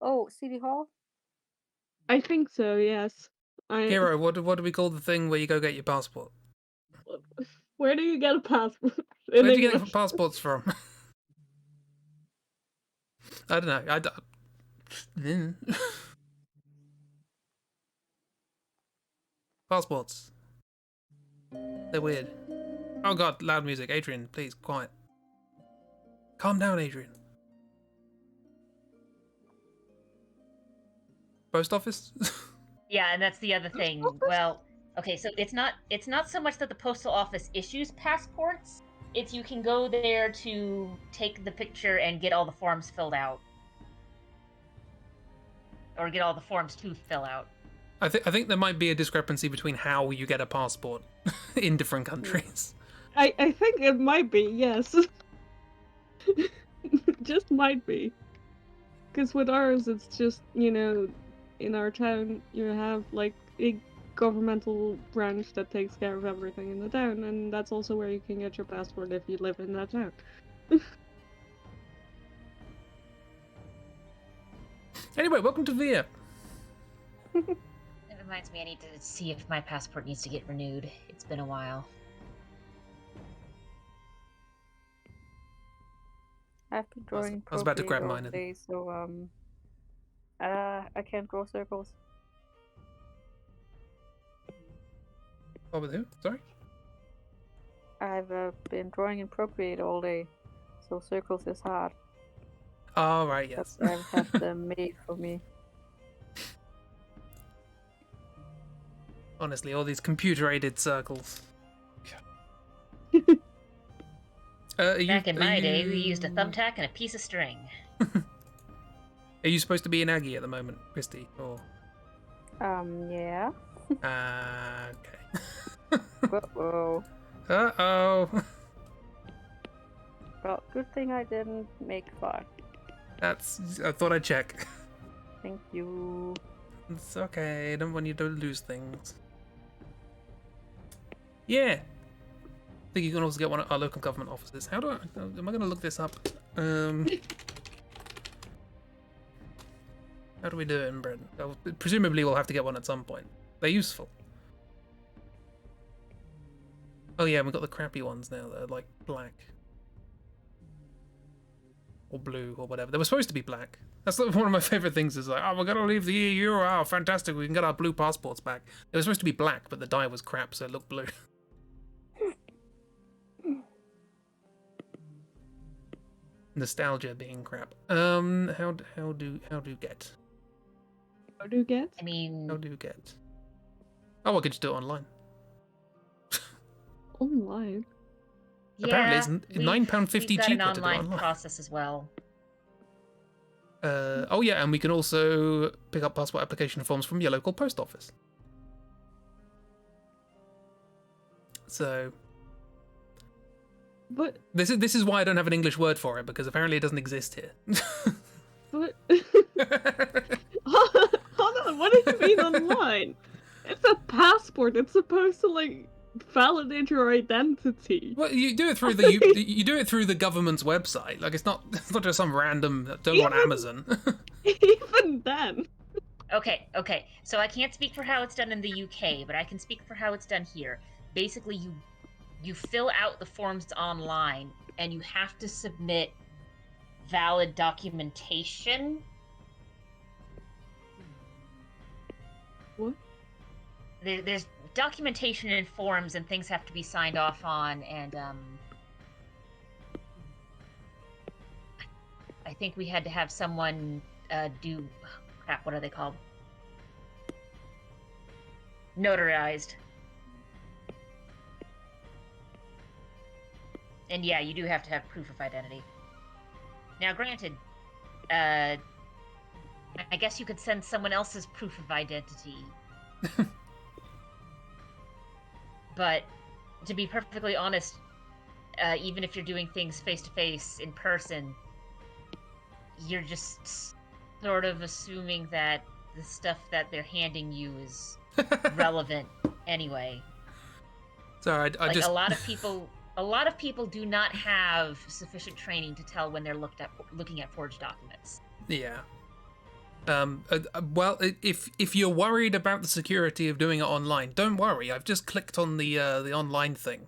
Oh, City Hall? I think so, yes. I Hero, what do we call the thing where you go get your passport? Where do you get a passport in Where do you get your English? passports from? I don't know. Passports. They're weird. Oh god, loud music. Adrian, please, quiet. Calm down, Adrian. Post office? Yeah, and that's the other Post thing. office? Well, okay, so it's not so much that the postal office issues passports, it's you can go there to take the picture and get all the forms filled out. Or get all the forms to fill out. I think there might be a discrepancy between how you get a passport in different countries. I think it might be, yes. Just might be. Because with ours, it's just, in our town, you have, like, a governmental branch that takes care of everything in the town, and that's also where you can get your passport if you live in that town. Anyway, welcome to VIA. It reminds me I need to see if my passport needs to get renewed. It's been a while. I've been drawing I was about to grab Procreate all mine. day, so I can't draw circles. What with who? Sorry? I've been drawing in Procreate all day, so circles is hard. Oh, right, yes. But I've had them made for me. Honestly, all these computer-aided circles. Back in my day, we used a thumbtack and a piece of string. Are you supposed to be in Aggie at the moment, Christy? Or Yeah. okay. Uh-oh. Uh-oh. Well, good thing I didn't make fun. I thought I'd check. Thank you. It's okay. I don't want you to lose things. Yeah. I think you can also get one at our local government offices. Am I going to look this up? How do we do it in Britain? Presumably we'll have to get one at some point. They're useful. Oh yeah, we've got the crappy ones now that are like black. Or blue, or whatever. They were supposed to be black. That's one of my favourite things is like, oh, we're going to leave the EU, oh, fantastic, we can get our blue passports back. They were supposed to be black, but the dye was crap, so it looked blue. Nostalgia being crap. How do get? How do you get? I mean, How do get? Oh, I could just do it online. Online? Apparently it's £9.50 we've got cheaper an to do online online. process as well. Oh yeah, and we can also pick up passport application forms from your local post office. So But this is why I don't have an English word for it, because apparently it doesn't exist here. but hold on, what do you mean online? It's a passport. It's supposed to like validate your identity. Well, you do it through you do it through the government's website. Like it's not just some random don't want Amazon. Even then. Okay. So I can't speak for how it's done in the UK, but I can speak for how it's done here. Basically, you fill out the forms online, and you have to submit valid documentation. What? There's documentation in forms, and things have to be signed off on, and I think we had to have someone do crap. What are they called? Notarized. And yeah, you do have to have proof of identity. Now, granted, I guess you could send someone else's proof of identity. But to be perfectly honest, even if you're doing things face-to-face in person, you're just sort of assuming that the stuff that they're handing you is relevant anyway. Sorry, I just a lot of people do not have sufficient training to tell when they're looking at forged documents. yeah. Well, if you're worried about the security of doing it online, don't worry. I've just clicked on the online thing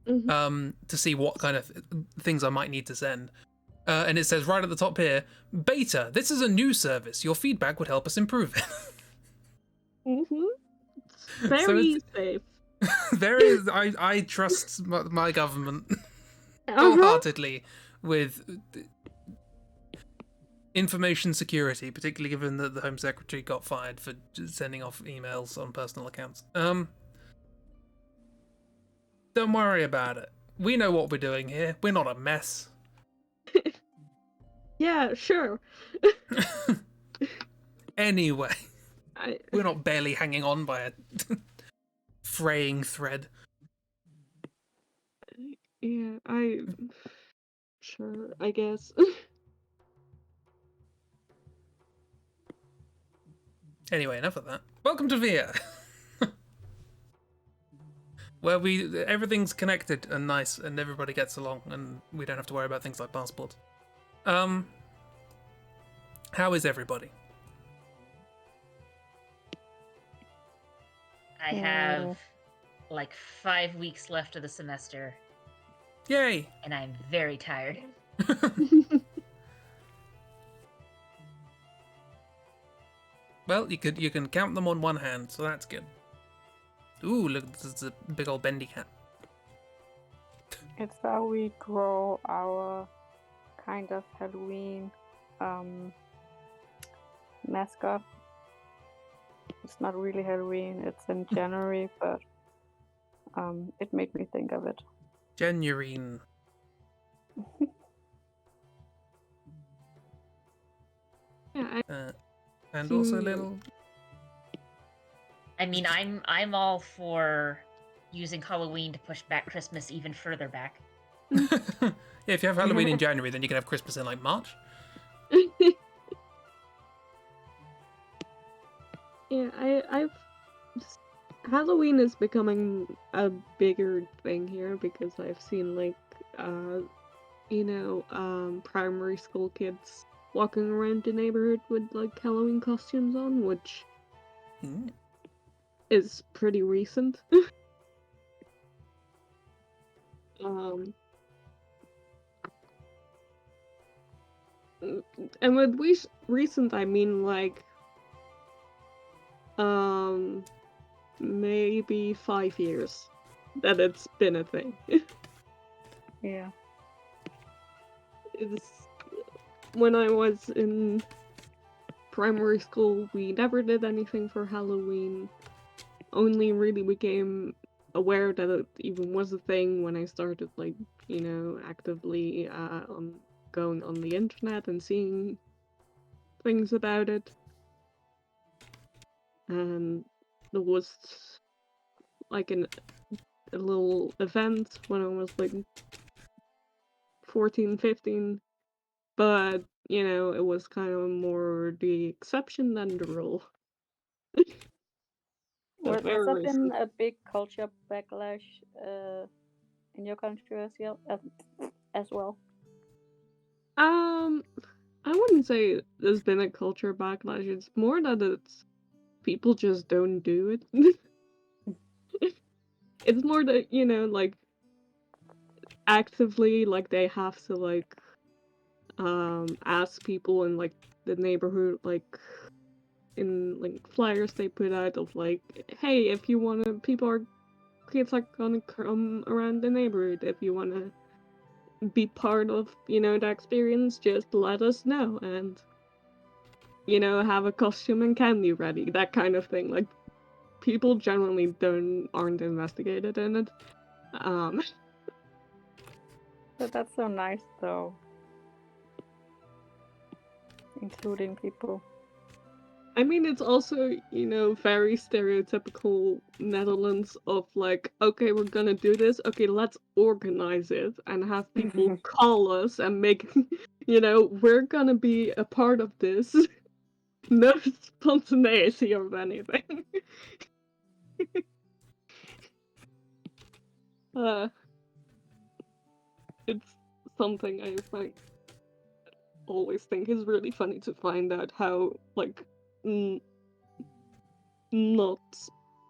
to see what kind of things I might need to send. And it says right at the top here, beta, this is a new service. Your feedback would help us improve it. Very safe. I trust my government wholeheartedly with information security, particularly given that the Home Secretary got fired for sending off emails on personal accounts. Don't worry about it. We know what we're doing here. We're not a mess. Yeah, sure. Anyway, we're not barely hanging on by a fraying thread. Yeah, sure, I guess. Anyway, enough of that. Welcome to VIA, where everything's connected and nice, and everybody gets along, and we don't have to worry about things like passports. How is everybody? I have like 5 weeks left of the semester. Yay! And I'm very tired. Well, you can count them on one hand, so that's good. Ooh, look, this is a big old bendy cat. It's how we draw our kind of Halloween mascot. It's not really Halloween, it's in January, but it made me think of it. Genuine. Yeah, and also little. I mean, I'm all for using Halloween to push back Christmas even further back. Yeah, if you have Halloween in January, then you can have Christmas in like March. Yeah, I've Halloween is becoming a bigger thing here because I've seen like primary school kids walking around the neighborhood with like Halloween costumes on, which is pretty recent. And with recent I mean like maybe 5 years that it's been a thing. Yeah. It's when I was in primary school, we never did anything for Halloween. Only really became aware that it even was a thing when I started, like, actively going on the internet and seeing things about it. And there was like a little event when I was like 14, 15, but it was kind of more the exception than the rule. Has there been a big culture backlash in your country as well? I wouldn't say there's been a culture backlash. It's more that people just don't do it. It's more that, like, actively, like, they have to, like, ask people in, like, the neighborhood, like, in, like, flyers they put out of, like, hey, if you wanna, kids are gonna come around the neighborhood, if you wanna be part of, the experience, just let us know, and, have a costume and candy ready, that kind of thing. Like, people generally aren't investigated in it. But that's so nice, though. Including people. I mean, it's also, very stereotypical Netherlands of like, okay, we're gonna do this, okay, let's organize it and have people call us and make, we're gonna be a part of this. No spontaneity of anything. It's something I find always think is really funny to find out how, like, not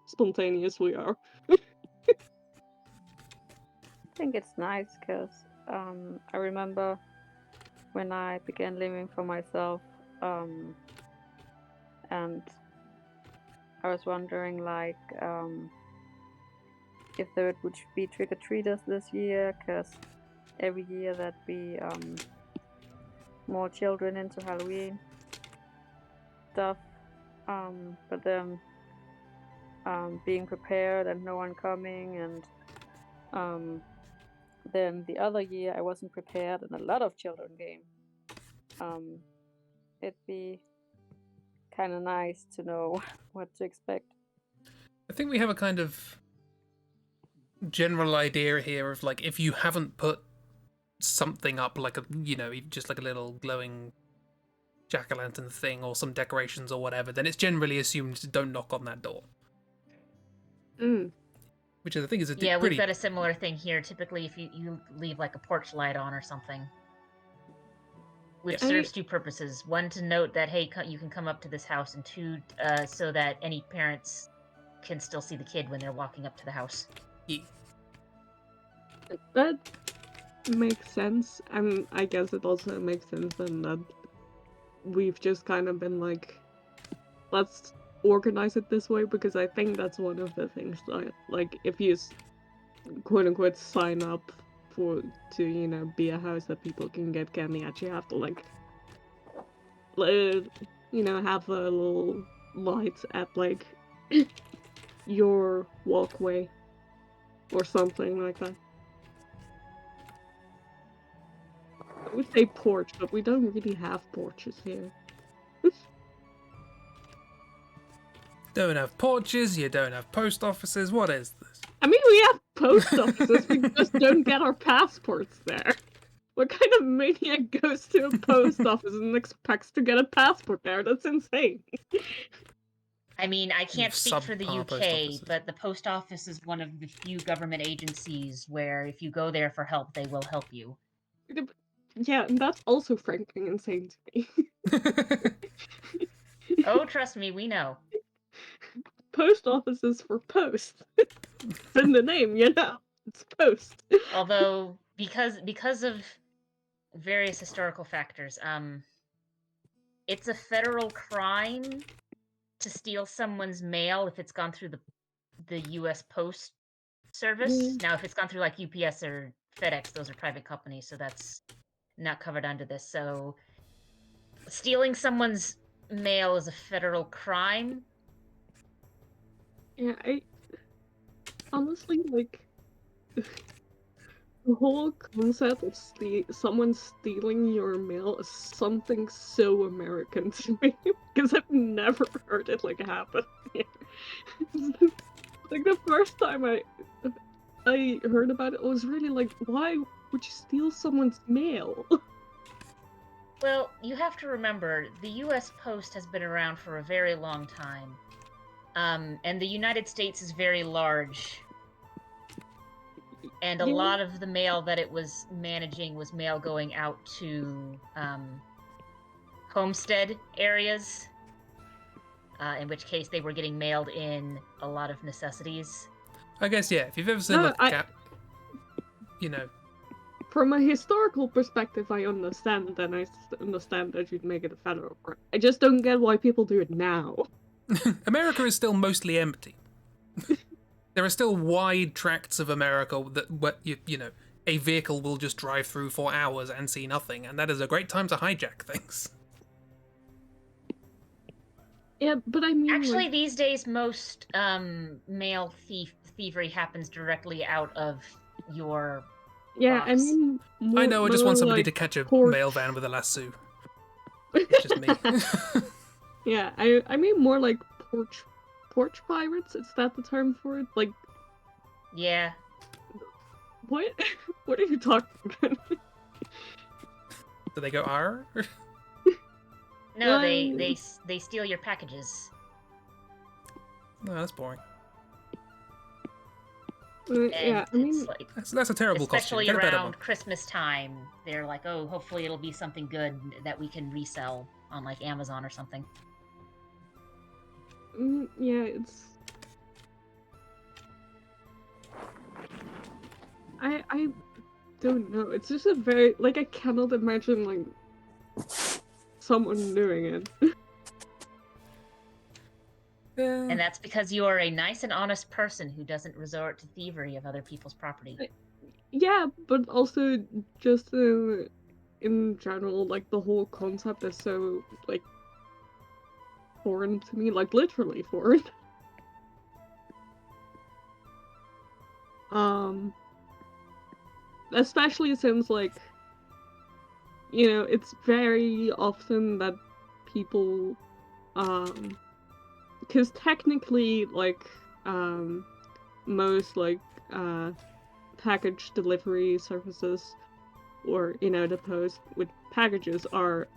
spontaneous we are. I think it's nice because I remember when I began living for myself, and I was wondering like if there would be trick-or-treaters this year, because every year there'd be more children into Halloween stuff, but then being prepared and no one coming, and then the other year I wasn't prepared and a lot of children came. It'd be kind of nice to know what to expect. I think we have a kind of general idea here of like, if you haven't put something up, like a, you know, just like a little glowing jack-o'-lantern thing or some decorations or whatever, then it's generally assumed to don't knock on that door. Which I think is a Yeah, pretty... we've got a similar thing here. Typically, if you leave like a porch light on or something, which serves two purposes: one, to note that hey, you can come up to this house, and two, so that any parents can still see the kid when they're walking up to the house. Yeah. That makes sense, and I guess it also makes sense then that we've just kind of been like, let's organize it this way, because I think that's one of the things that, like, if you quote unquote sign up to, you know, be a house that people can get candy at, you have to, like, you know, have a little light at, like, your walkway or something like that. I would say porch, but we don't really have porches here. Don't have porches, you don't have post offices, what is this? I mean, we have post offices, we just don't get our passports there. What kind of maniac goes to a post office and expects to get a passport there? That's insane. I mean, I can't speak for the UK, but the post office is one of the few government agencies where if you go there for help, they will help you. Yeah, and that's also frankly insane to me. Oh, trust me, we know. Post office is for post. It's in the name, you know. It's post. Although, because of various historical factors, it's a federal crime to steal someone's mail if it's gone through the U.S. Post Service. Now, if it's gone through like UPS or FedEx, those are private companies, so that's not covered under this. So, stealing someone's mail is a federal crime. Yeah, I honestly, like, the whole concept of someone stealing your mail is something so American to me, because I've never heard it, like, happen here. Like, the first time I heard about it, I was really like, why would you steal someone's mail? Well, you have to remember, the U.S. Post has been around for a very long time. And the United States is very large. And a lot of the mail that it was managing was mail going out to homestead areas, in which case they were getting mailed in a lot of necessities. I guess, yeah, if you've ever seen like a cat, you know. From a historical perspective, I understand, and I understand that you'd make it a federal crime. I just don't get why people do it now. America is still mostly empty. There are still wide tracts of America that, you know, a vehicle will just drive through for hours and see nothing, and that is a great time to hijack things. Yeah, but I mean, actually, like, these days most mail thievery happens directly out of your box. I mean, I know. I just want somebody to catch a mail van with a lasso. It's just me. Yeah, I mean more like porch pirates. Is that the term for it? Like, yeah. What? What are you talking about? Do they go R? No, they steal your packages. No, that's boring. Yeah, I mean, it's like, That's a terrible costume. especially Get a better one. around Christmas time, they're like, oh, hopefully it'll be something good that we can resell on like Amazon or something. yeah, it's. I don't know. It's just a very like I cannot imagine like someone doing it. And that's because you are a nice and honest person who doesn't resort to thievery of other people's property. Yeah, but also just in general, like the whole concept is so like foreign to me, like literally foreign. Especially since like, you know, it's very often that people, because technically like, most like package delivery services or you know the post with packages are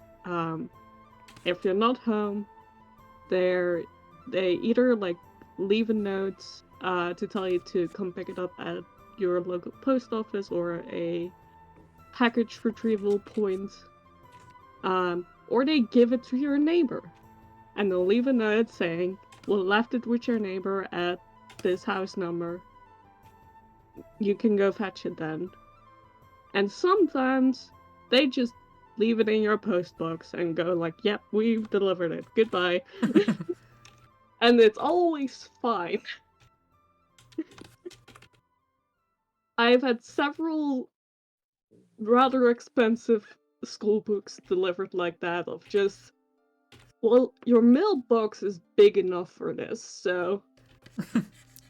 if you're not home they either like leave a note to tell you to come pick it up at your local post office or a package retrieval point, or they give it to your neighbor and they'll leave a note saying we'll left it with your neighbor at this house number, you can go fetch it then. And sometimes they just leave it in your post box and go like, yep, we've delivered it, goodbye. And it's always fine. I've had several rather expensive school books delivered like that of just, well, your mailbox is big enough for this, so...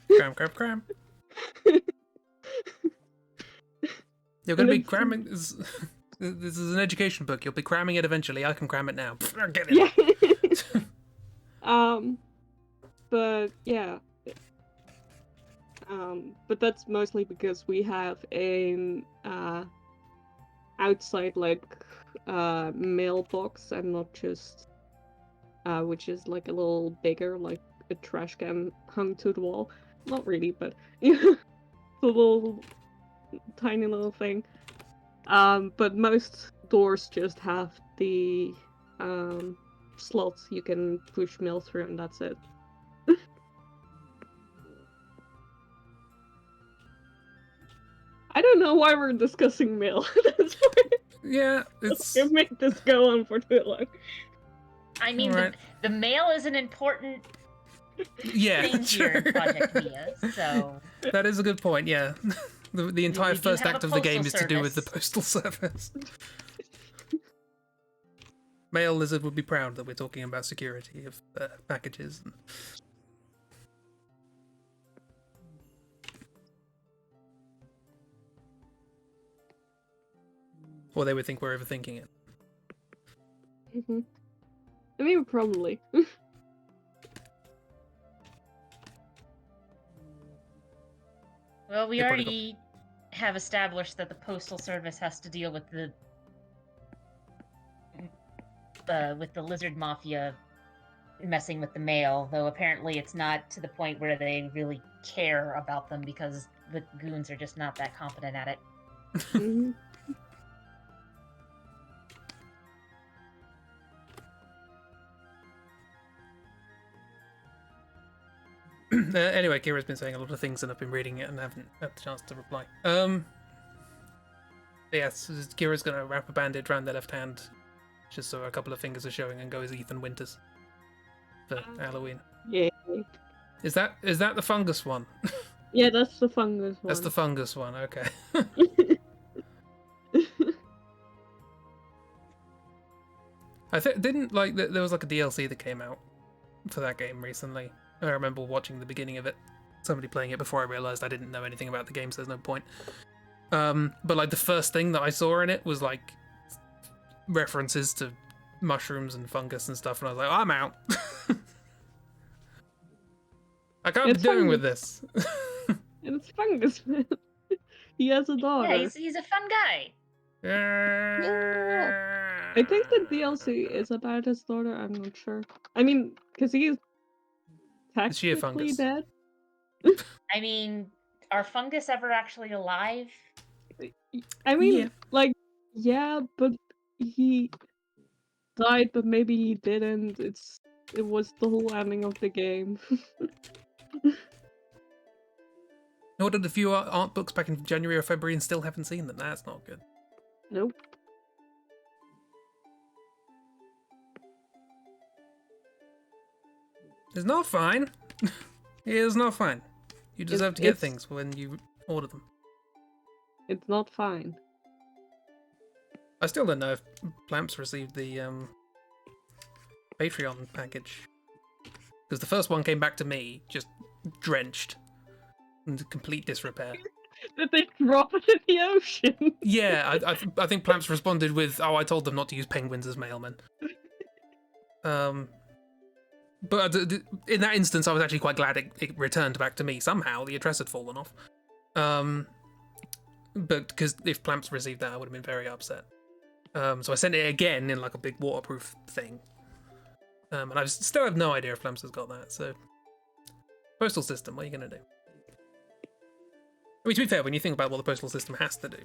Cram. You're going to be cramming... This is an education book. You'll be cramming it eventually. I can cram it now. Get it. Yeah. But yeah. But that's mostly because we have an outside like mailbox and not just which is like a little bigger, like a trash can hung to the wall. Not really, but it's a little tiny little thing. But most doors just have the slots you can push mail through, and that's it. I don't know why we're discussing mail. That's why Yeah, it's... I make this go on for too long. I mean, right. the mail is an important thing here in Project Mia, so... That is a good point, yeah. The entire We do first have act a of the game is postal to do with the service. postal service. Mail Lizard would be proud that we're talking about security of packages. Or they would think we're overthinking it. Mm-hmm. I mean, probably. Well, we They probably already have established that the postal service has to deal with the lizard mafia messing with the mail, though apparently it's not to the point where they really care about them because the goons are just not that competent at it. Mm-hmm. Anyway, Kira's been saying a lot of things and I've been reading it and haven't had the chance to reply. Yes, Kira's gonna wrap a bandage around their left hand, just so a couple of fingers are showing, and go as Ethan Winters for Halloween. Yeah. Is that the fungus one? Yeah, that's the fungus one. That's the fungus one. Okay. I think didn't like there was like a DLC that came out for that game recently. I remember watching the beginning of it, somebody playing it before I realized I didn't know anything about the game, so there's no point. But like the first thing that I saw in it was like references to mushrooms and fungus and stuff, and I was like, I'm out. I can't be doing with this. And it's fungus man. He has a daughter. Yeah, he's a fun guy. Yeah. I think the DLC is about his daughter. I'm not sure. I mean, because he's Is she a technically fungus? dead. I mean, are fungus ever actually alive? I mean, Yeah. like, yeah, but he died, but maybe he didn't. It was the whole ending of the game. I ordered a few art books back in January or February and still haven't seen them. That's not good. Nope. It's not fine. It is not fine. You deserve to get it's- things when you order them. It's not fine. I still don't know if Plamps received the Patreon package. Because the first one came back to me, just drenched. In complete disrepair. Did they drop it in the ocean? Yeah, I think Plamps responded with, "Oh, I told them not to use penguins as mailmen." But in that instance, I was actually quite glad it returned back to me somehow. The address had fallen off. But because if Plamps received that, I would have been very upset. So I sent it again in like a big waterproof thing. And I still have no idea if Plamps has got that. So postal system, what are you gonna do? I mean, to be fair, when you think about what the postal system has to do,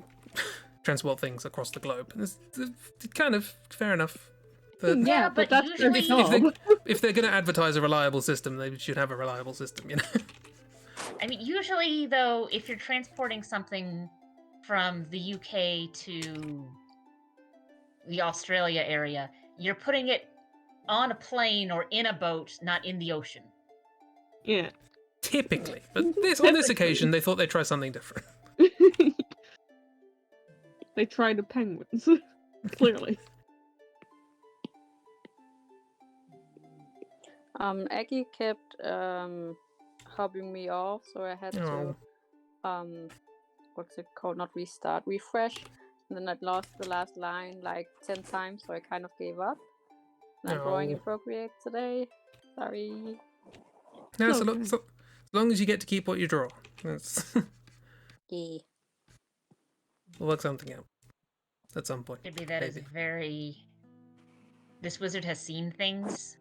transport things across the globe, it's kind of fair enough. But Yeah, but that's their usually, job. if they're going to advertise a reliable system, they should have a reliable system, you know? I mean, usually though, if you're transporting something from the UK to the Australia area, you're putting it on a plane or in a boat, not in the ocean. Yeah. Typically. But on this occasion, they thought they'd try something different. They tried the penguins. Clearly. Aggie kept hopping me off, so I had to what's it called? Not restart, refresh. And then I lost the last line like 10 times, so I kind of gave up. And I'm drawing appropriate today. Sorry. No, so as long as you get to keep what you draw. That's Yeah. we'll work something out. At some point. Maybe that is very... This wizard has seen things.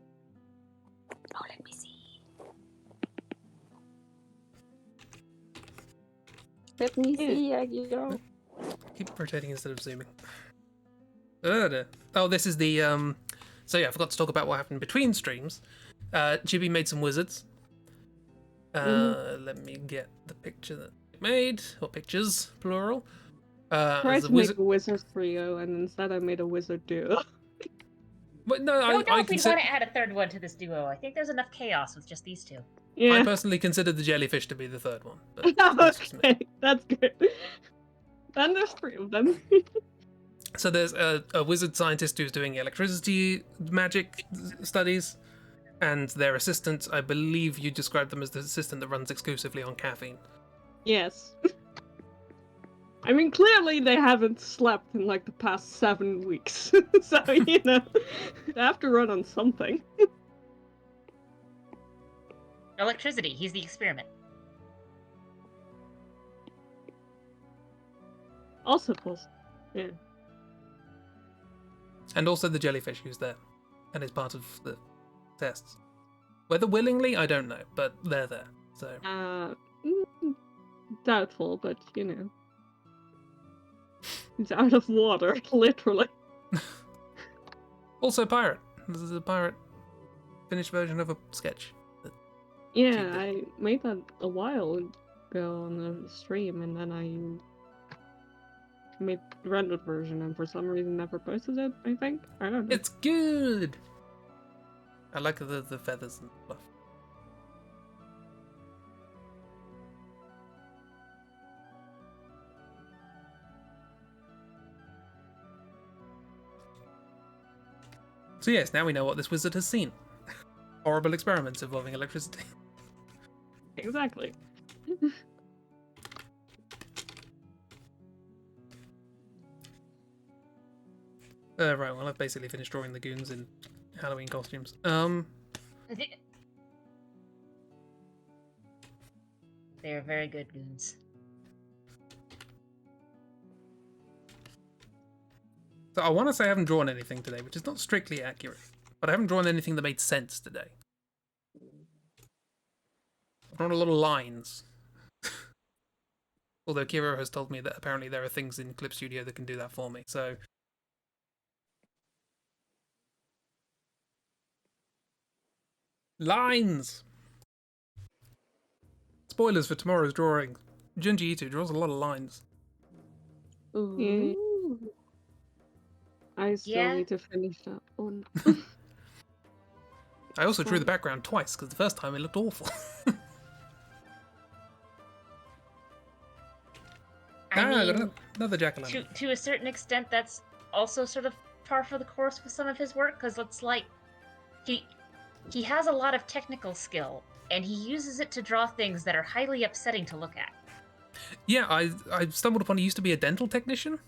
Oh, let me see. Let me see, Aggie. Keep rotating instead of zooming. Oh, this is the so yeah, I forgot to talk about what happened between streams. Chibi made some wizards. Let me get the picture that it made, or pictures, plural. Tried to make a wizard trio, and instead I made a wizard duo. But no, I don't know I if we'd want to add a third one to this duo. I think there's enough chaos with just these two. Yeah. I personally considered the jellyfish to be the third one. But Okay, that's good. Then there's 3 of them. So there's a wizard scientist who's doing electricity magic studies, and their assistant, I believe you described them as the assistant that runs exclusively on caffeine. Yes. I mean, clearly they haven't slept in like the past 7 weeks. So, you know, they have to run on something. Electricity, he's the experiment. Also plus, yeah. And also the jellyfish who's there, and is part of the tests. Whether willingly, I don't know, but they're there. So Doubtful, but you know. He's out of water, literally. Also pirate. This is a pirate finished version of a sketch. Yeah, I made that a while ago on the stream, and then I made the rendered version, and for some reason never posted it, I think. I don't know. It's good! I like the feathers and stuff. So yes, now we know what this wizard has seen. Horrible experiments involving electricity. Exactly. Right, well I've basically finished drawing the goons in Halloween costumes. They're very good goons. So I want to say I haven't drawn anything today, which is not strictly accurate, but I haven't drawn anything that made sense today. I've drawn a lot of lines. Although Kiro has told me that apparently there are things in Clip Studio that can do that for me, so... Lines! Spoilers for tomorrow's drawing. Junji Ito draws a lot of lines. Ooh. I still Yeah. need to finish that one. I also drew the background twice, because the first time it looked awful. I I got mean, another jack-o'-lantern. to a certain extent, that's also sort of par for the course with some of his work, because it's like he has a lot of technical skill, and he uses it to draw things that are highly upsetting to look at. Yeah, I stumbled upon he used to be a dental technician.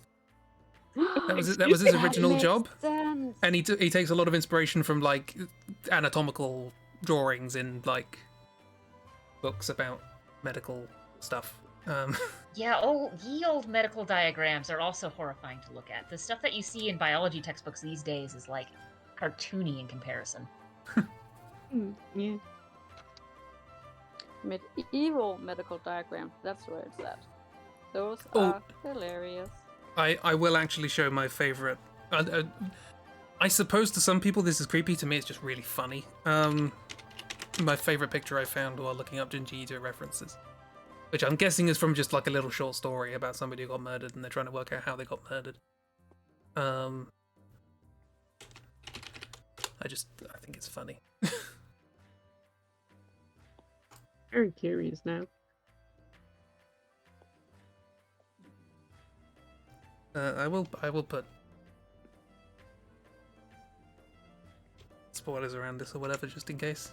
That was his original job. Sense. And he takes a lot of inspiration from like anatomical drawings in like books about medical stuff. Yeah, ye old medical diagrams are also horrifying to look at. The stuff that you see in biology textbooks these days is like cartoony in comparison. Yeah. Medieval medical diagrams, that's where it's at. Those are hilarious. I will actually show my favorite. I suppose to some people this is creepy. To me, it's just really funny. My favorite picture I found while looking up Junji Ito references, which I'm guessing is from just like a little short story about somebody who got murdered and they're trying to work out how they got murdered. I think it's funny. Very curious now. I will put spoilers around this or whatever, just in case.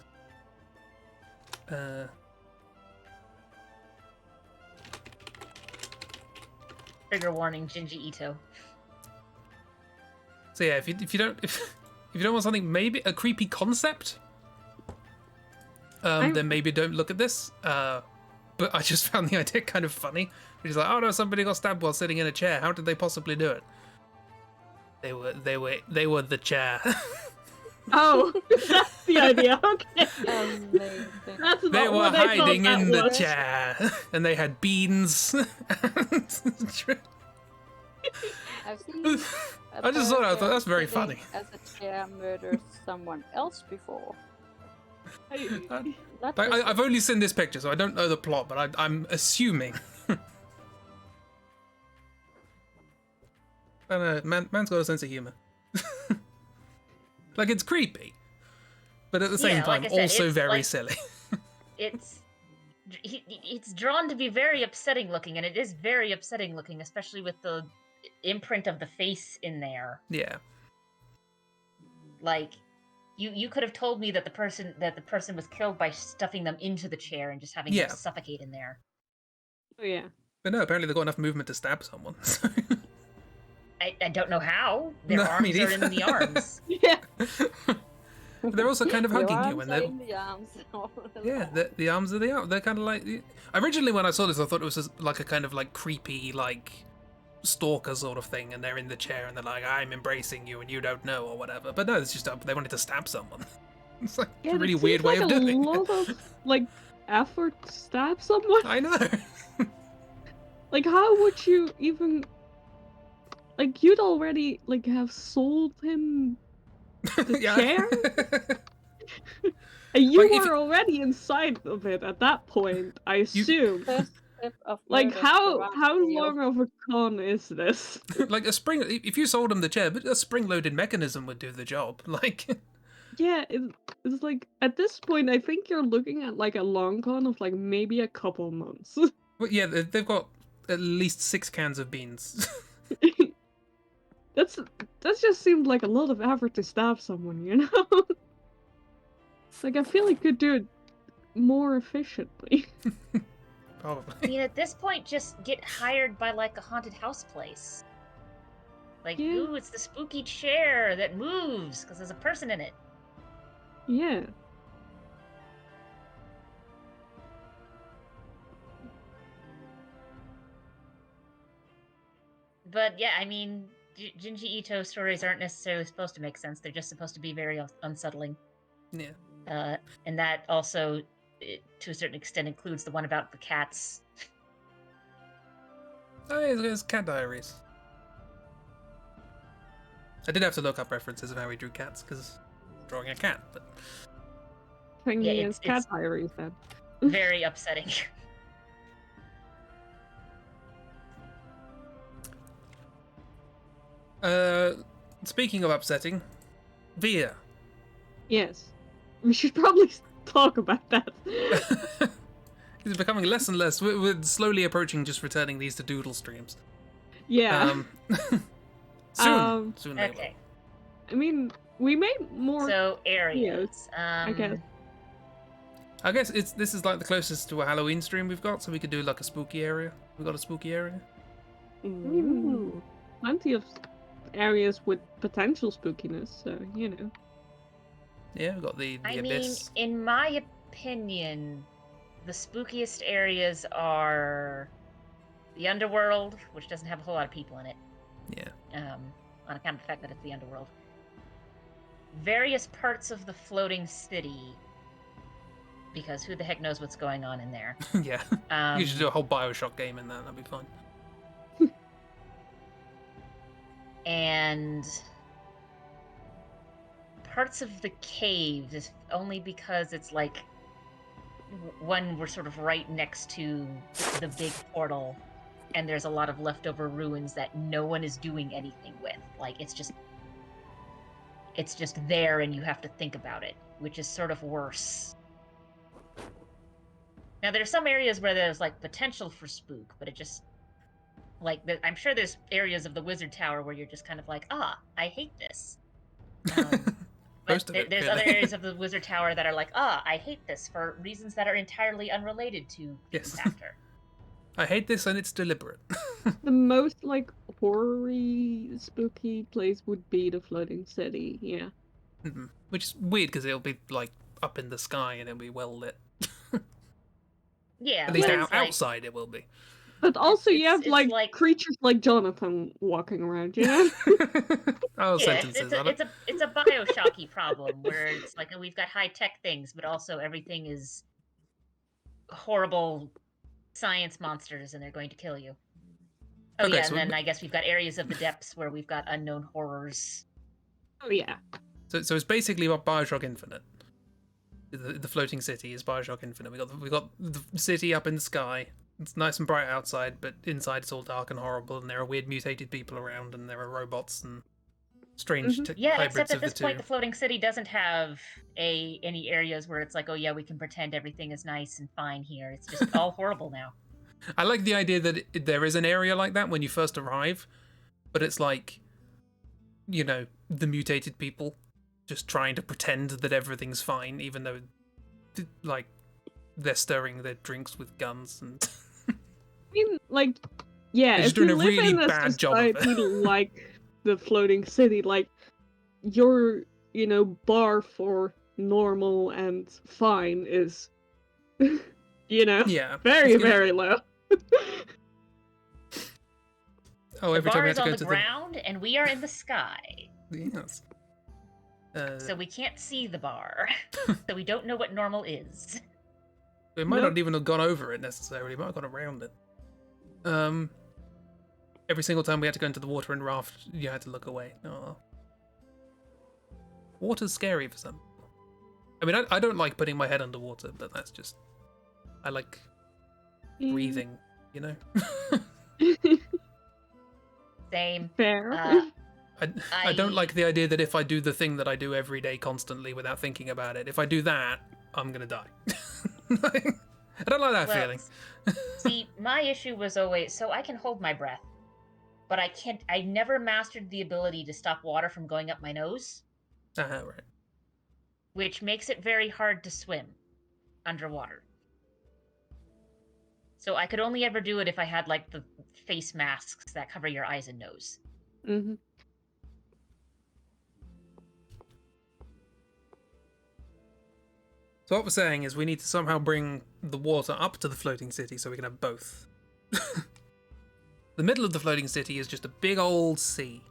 Trigger warning, Junji Ito. So yeah, if you don't want something, maybe a creepy concept, then maybe don't look at this. But I just found the idea kind of funny. It's like, oh no, somebody got stabbed while sitting in a chair. How did they possibly do it? They were the chair. Oh, that's the idea. Okay. Amazing. That's They not were what I hiding thought in that the was. chair, and they had beans. I've seen I just thought that's very sitting funny. as a chair murders someone else before. Not just I've only seen this picture, so I don't know the plot, but I'm assuming. I don't know, man's got a sense of humor. Like, it's creepy, but at the same Yeah, time, like I said, also it's very like- silly. It's drawn to be very upsetting looking, and it is very upsetting looking, especially with the imprint of the face in there. Yeah. Like, you could have told me that the person was killed by stuffing them into the chair and just having them suffocate in there. Oh yeah. But no, apparently they've got enough movement to stab someone. So. I don't know how. Their No, arms me are in neither. the arms. Yeah. But they're also kind of the hugging arms you when are they're... in the arms. Yeah, the arms are the arms. They're kind of like... Originally when I saw this, I thought it was just like a kind of like creepy, like, stalker sort of thing, and they're in the chair and they're like, I'm embracing you and you don't know, or whatever. But no, it's just they wanted to stab someone. It's like a really weird way of doing it. A lot of, like, effort to stab someone. I know. Like, how would you even... Like, you'd already, like, have sold him the chair? And you Like, were already inside of it at that point, I assume. Like, Murder, how deal. long of a con is this? Like a spring... If you sold him the chair, but a spring-loaded mechanism would do the job. Like... Yeah, it's like, at this point, I think you're looking at, like, a long con of, like, maybe a couple months. Well, yeah, they've got at least 6 cans of beans. That just seemed like a lot of effort to stab someone, you know? Like, I feel like you could do it more efficiently. Probably. I mean, at this point, just get hired by, like, a haunted house place. Like, Yeah. ooh, it's the spooky chair that moves, because there's a person in it. Yeah. But yeah, I mean, Junji Ito stories aren't necessarily supposed to make sense. They're just supposed to be very unsettling. Yeah. And that also, to a certain extent, includes the one about the cats. Oh, it's Cat Diaries. I did have to look up references of how he drew cats, because drawing a cat, but... Thing Yeah, against Cat Diaries, then. Very upsetting. Speaking of upsetting, Via. Yes. We should probably talk about that. It's becoming less and less. We're slowly approaching just returning these to doodle streams. Yeah. Soon they will. Okay. I mean, we made more. So areas. I guess. I guess this is like the closest to a Halloween stream we've got, so we could do like a spooky area. We've got a spooky area. Ooh. Plenty of areas with potential spookiness, so you know. Yeah, we've got the abyss. mean, in my opinion, the spookiest areas are the underworld, which doesn't have a whole lot of people in it. Yeah. On account of the fact that it's the underworld. Various parts of the floating city, because who the heck knows what's going on in there. Yeah. You should do a whole Bioshock game in that. That'd be fun. And parts of the caves, only because it's like one, we're sort of right next to the big portal, and there's a lot of leftover ruins that no one is doing anything with. Like it's just there, and you have to think about it, which is sort of worse. Now there's some areas where there's like potential for spook, but it just like I'm sure there's areas of the Wizard Tower where you're just kind of like, I hate this. But there's other areas of the Wizard Tower that are like, I hate this for reasons that are entirely unrelated to yes. factor. I hate this, and it's deliberate. The most like horror-y, spooky place would be the floating city. Yeah. Mm-hmm. Which is weird because it'll be like up in the sky and it'll be well lit. Yeah. At least outside it will be. But also you have like creatures like Jonathan walking around, you know? Sentences. It's a Bioshocky problem where it's like we've got high-tech things, but also everything is horrible science monsters and they're going to kill you. Oh okay, yeah, and then I guess we've got areas of the depths where we've got unknown horrors. Oh yeah. So it's basically what Bioshock Infinite. The floating city is Bioshock Infinite. We got the city up in the sky. It's nice and bright outside, but inside it's all dark and horrible, and there are weird mutated people around, and there are robots and strange hybrids except at this of the point, two. the floating city doesn't have any areas where it's like, oh yeah, we can pretend everything is nice and fine here. It's just all horrible now. I like the idea that there is an area like that when you first arrive, but it's like, you know, the mutated people just trying to pretend that everything's fine, even though, like, they're stirring their drinks with guns and. I mean, like, yeah, if you doing live a really in a bad job of society like the floating city, like, your, you know, bar for normal and fine is, you know, very, very low. Every time we have to go to the ground, and we are in the sky. Yes. So we can't see the bar, so we don't know what normal is. We might not even have gone over it necessarily. We might have gone around it. Every single time we had to go into the water and raft, you had to look away. Oh. Water's scary for some people. I mean, I don't like putting my head underwater, but that's just... I like breathing, you know? Same. Fair. I don't like the idea that if I do the thing that I do every day constantly without thinking about it, if I do that, I'm gonna die. I don't like that feeling. See, my issue was always, so I can hold my breath, but I never mastered the ability to stop water from going up my nose. Right. Which makes it very hard to swim underwater. So I could only ever do it if I had, like, the face masks that cover your eyes and nose. Mm-hmm. So what we're saying is we need to somehow bring the water up to the floating city so we can have both. The middle of the floating city is just a big old sea.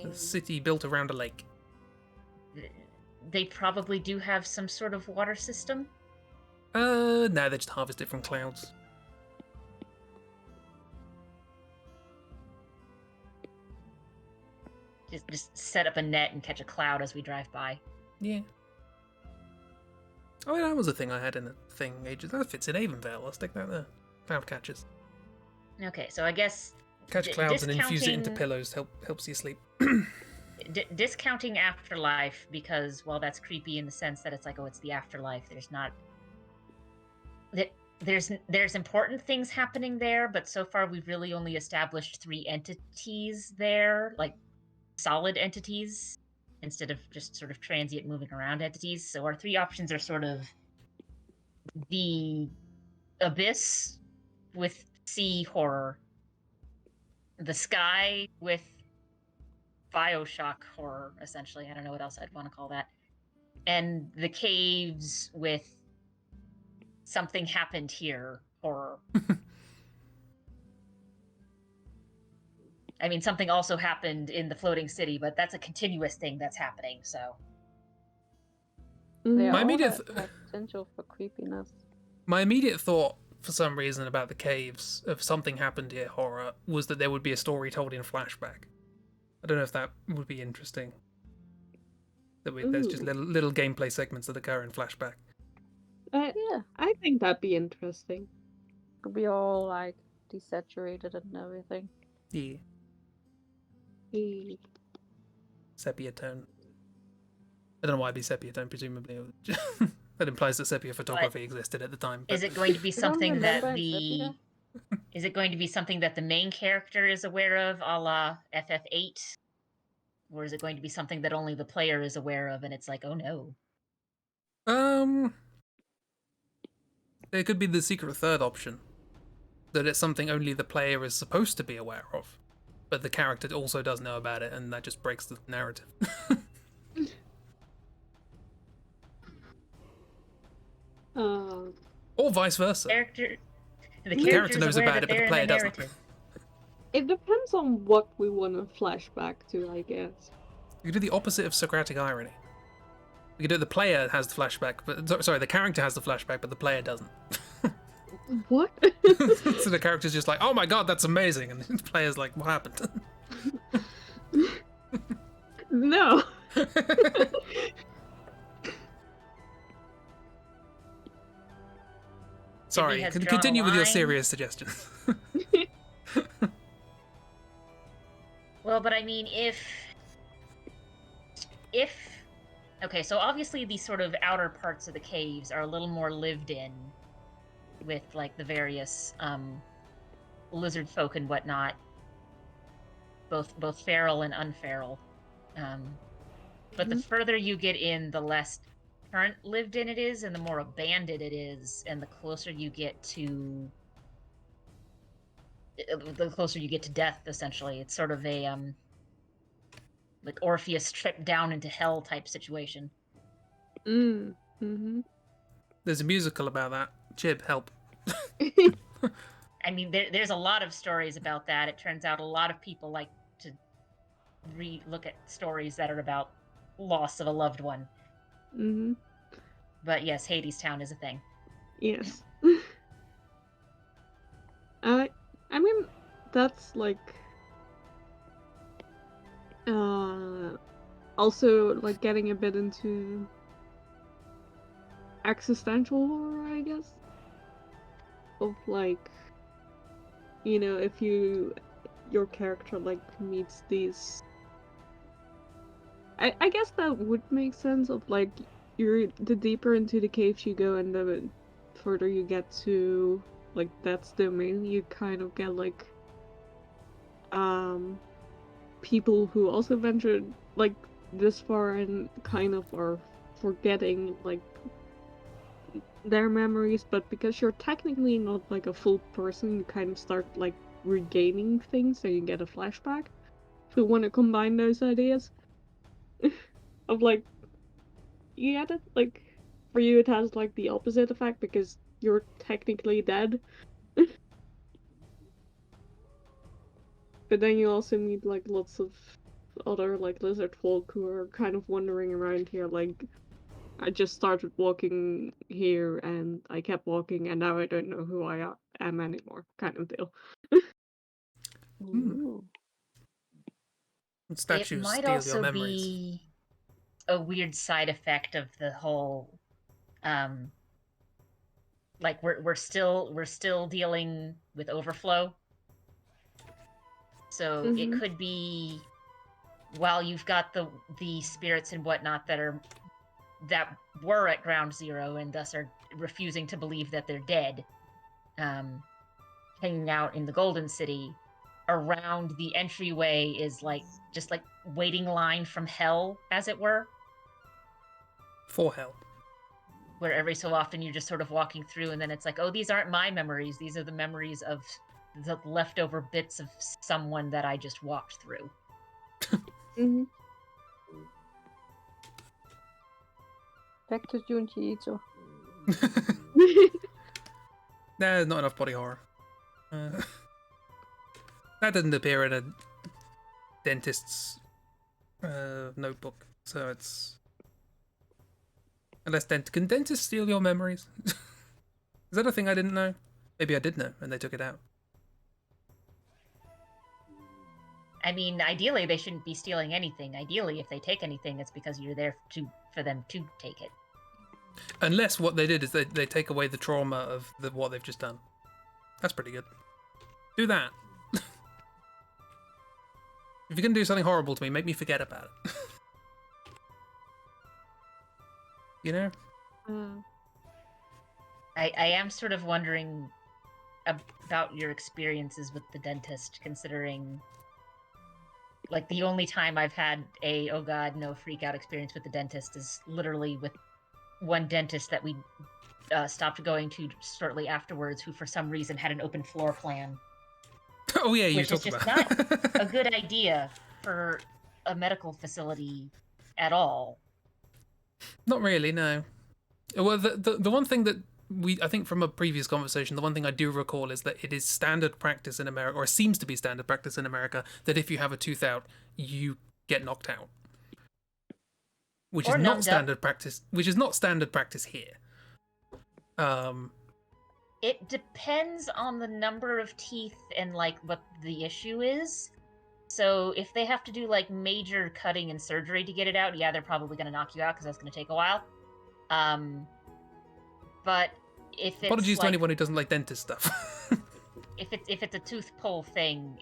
A city built around a lake. They probably do have some sort of water system. No, they just harvest it from clouds. Just set up a net and catch a cloud as we drive by. Yeah. Oh, yeah, that was a thing I had in a thing ages. That fits in Avonvale. I'll stick that there. Cloud catchers. Okay, so I guess Catch clouds and infuse it into discounting- pillows. Helps you sleep. discounting afterlife, because while that's creepy in the sense that it's like, oh, it's the afterlife, there's important things happening there, but so far we've really only established 3 entities there, like solid entities, instead of just sort of transient moving around entities. So our 3 options are sort of the abyss with sea horror, the sky with Bioshock horror, essentially. I don't know what else I'd want to call that. And the caves with something happened here horror. I mean, something also happened in the floating city, but that's a continuous thing that's happening, so. They My all immediate have potential for creepiness. My immediate thought, for some reason, about the caves of something happened here horror was that there would be a story told in flashback. I don't know if that would be interesting. There's just little gameplay segments that occur in flashback. Yeah, I think that'd be interesting. could be all like desaturated and everything. Yeah. Eh. Sepia tone. I don't know why it'd be sepia tone, presumably. That implies that sepia photography existed at the time. But... Is it going to be You don't something that remember the... Sepia? Is it going to be something that the main character is aware of, a la FF8? Or is it going to be something that only the player is aware of, and it's like, oh no. It could be the secret third option. That it's something only the player is supposed to be aware of. But the character also does know about it, and that just breaks the narrative. Or vice versa. The character character knows aware about that it, but the they're in player the doesn't. narrative. It depends on what we want to flashback to, I guess. You could do the opposite of Socratic irony. You could do the player has the flashback, but sorry, the character has the flashback, but the player doesn't. What? So the character's just like, oh my god, that's amazing, and the player's like, what happened? No. Sorry, has drawn a continue with your line. serious suggestions. Well, but I mean, if okay, so obviously these sort of outer parts of the caves are a little more lived in, with like the various lizard folk and whatnot, both feral and unferal. But the further you get in, the less current lived in it is, and the more abandoned it is, and the closer you get to death. Essentially, it's sort of a like Orpheus trip down into hell type situation. Mm-hmm. There's a musical about that. Chib, help. I mean, there's a lot of stories about that. It turns out a lot of people like to look at stories that are about loss of a loved one. Mm-hmm. But yes, Hades Town is a thing. Yes. I mean, that's like also like getting a bit into existential horror, I guess. Of like, you know, if your character like meets these, I guess that would make sense of like the deeper into the caves you go and the further you get to like that's domain, you kind of get like people who also ventured like this far and kind of are forgetting like their memories, but because you're technically not like a full person, you kind of start like regaining things, so you get a flashback. If we want to combine those ideas of like, you get it? Like, for you it has like the opposite effect because you're technically dead. But then you also meet like lots of other like lizard folk who are kind of wandering around here like, I just started walking here and I kept walking and now I don't know who I am anymore, kind of deal. Ooh. It Statues might steal your also memories. be a weird side effect of the whole like we're still dealing with overflow. So it could be while you've got the spirits and whatnot that were at ground zero and thus are refusing to believe that they're dead, hanging out in the Golden City. Around the entryway is just like waiting line from hell, as it were. For hell. Where every so often you're just sort of walking through and then it's like, oh, these aren't my memories. These are the memories of the leftover bits of someone that I just walked through. Back to Junji Ito. There's not enough body horror. That didn't appear in a dentist's notebook, so it's... Unless can dentists steal your memories? Is that a thing I didn't know? Maybe I did know, and they took it out. I mean, ideally, they shouldn't be stealing anything. Ideally, if they take anything, it's because you're there for them to take it. Unless what they did is they take away the trauma of what they've just done. That's pretty good. Do that. If you're going to do something horrible to me, make me forget about it. You know? I am sort of wondering about your experiences with the dentist, considering like the only time I've had a oh god no freak out experience with the dentist is literally with one dentist that we stopped going to shortly afterwards, who for some reason had an open floor plan. Oh yeah, you which is talked just about. not a good idea for a medical facility at all. Not really, no. Well, the one thing that I think from a previous conversation, the one thing I do recall is that it is standard practice in America, or seems to be standard practice in America, that if you have a tooth out, you get knocked out. Which is not standard practice. Which is not standard practice here. It depends on the number of teeth and like what the issue is. So if they have to do like major cutting and surgery to get it out, yeah, they're probably going to knock you out because that's going to take a while. But if it's apologies to anyone who doesn't like dentist stuff. if it's a tooth pull thing,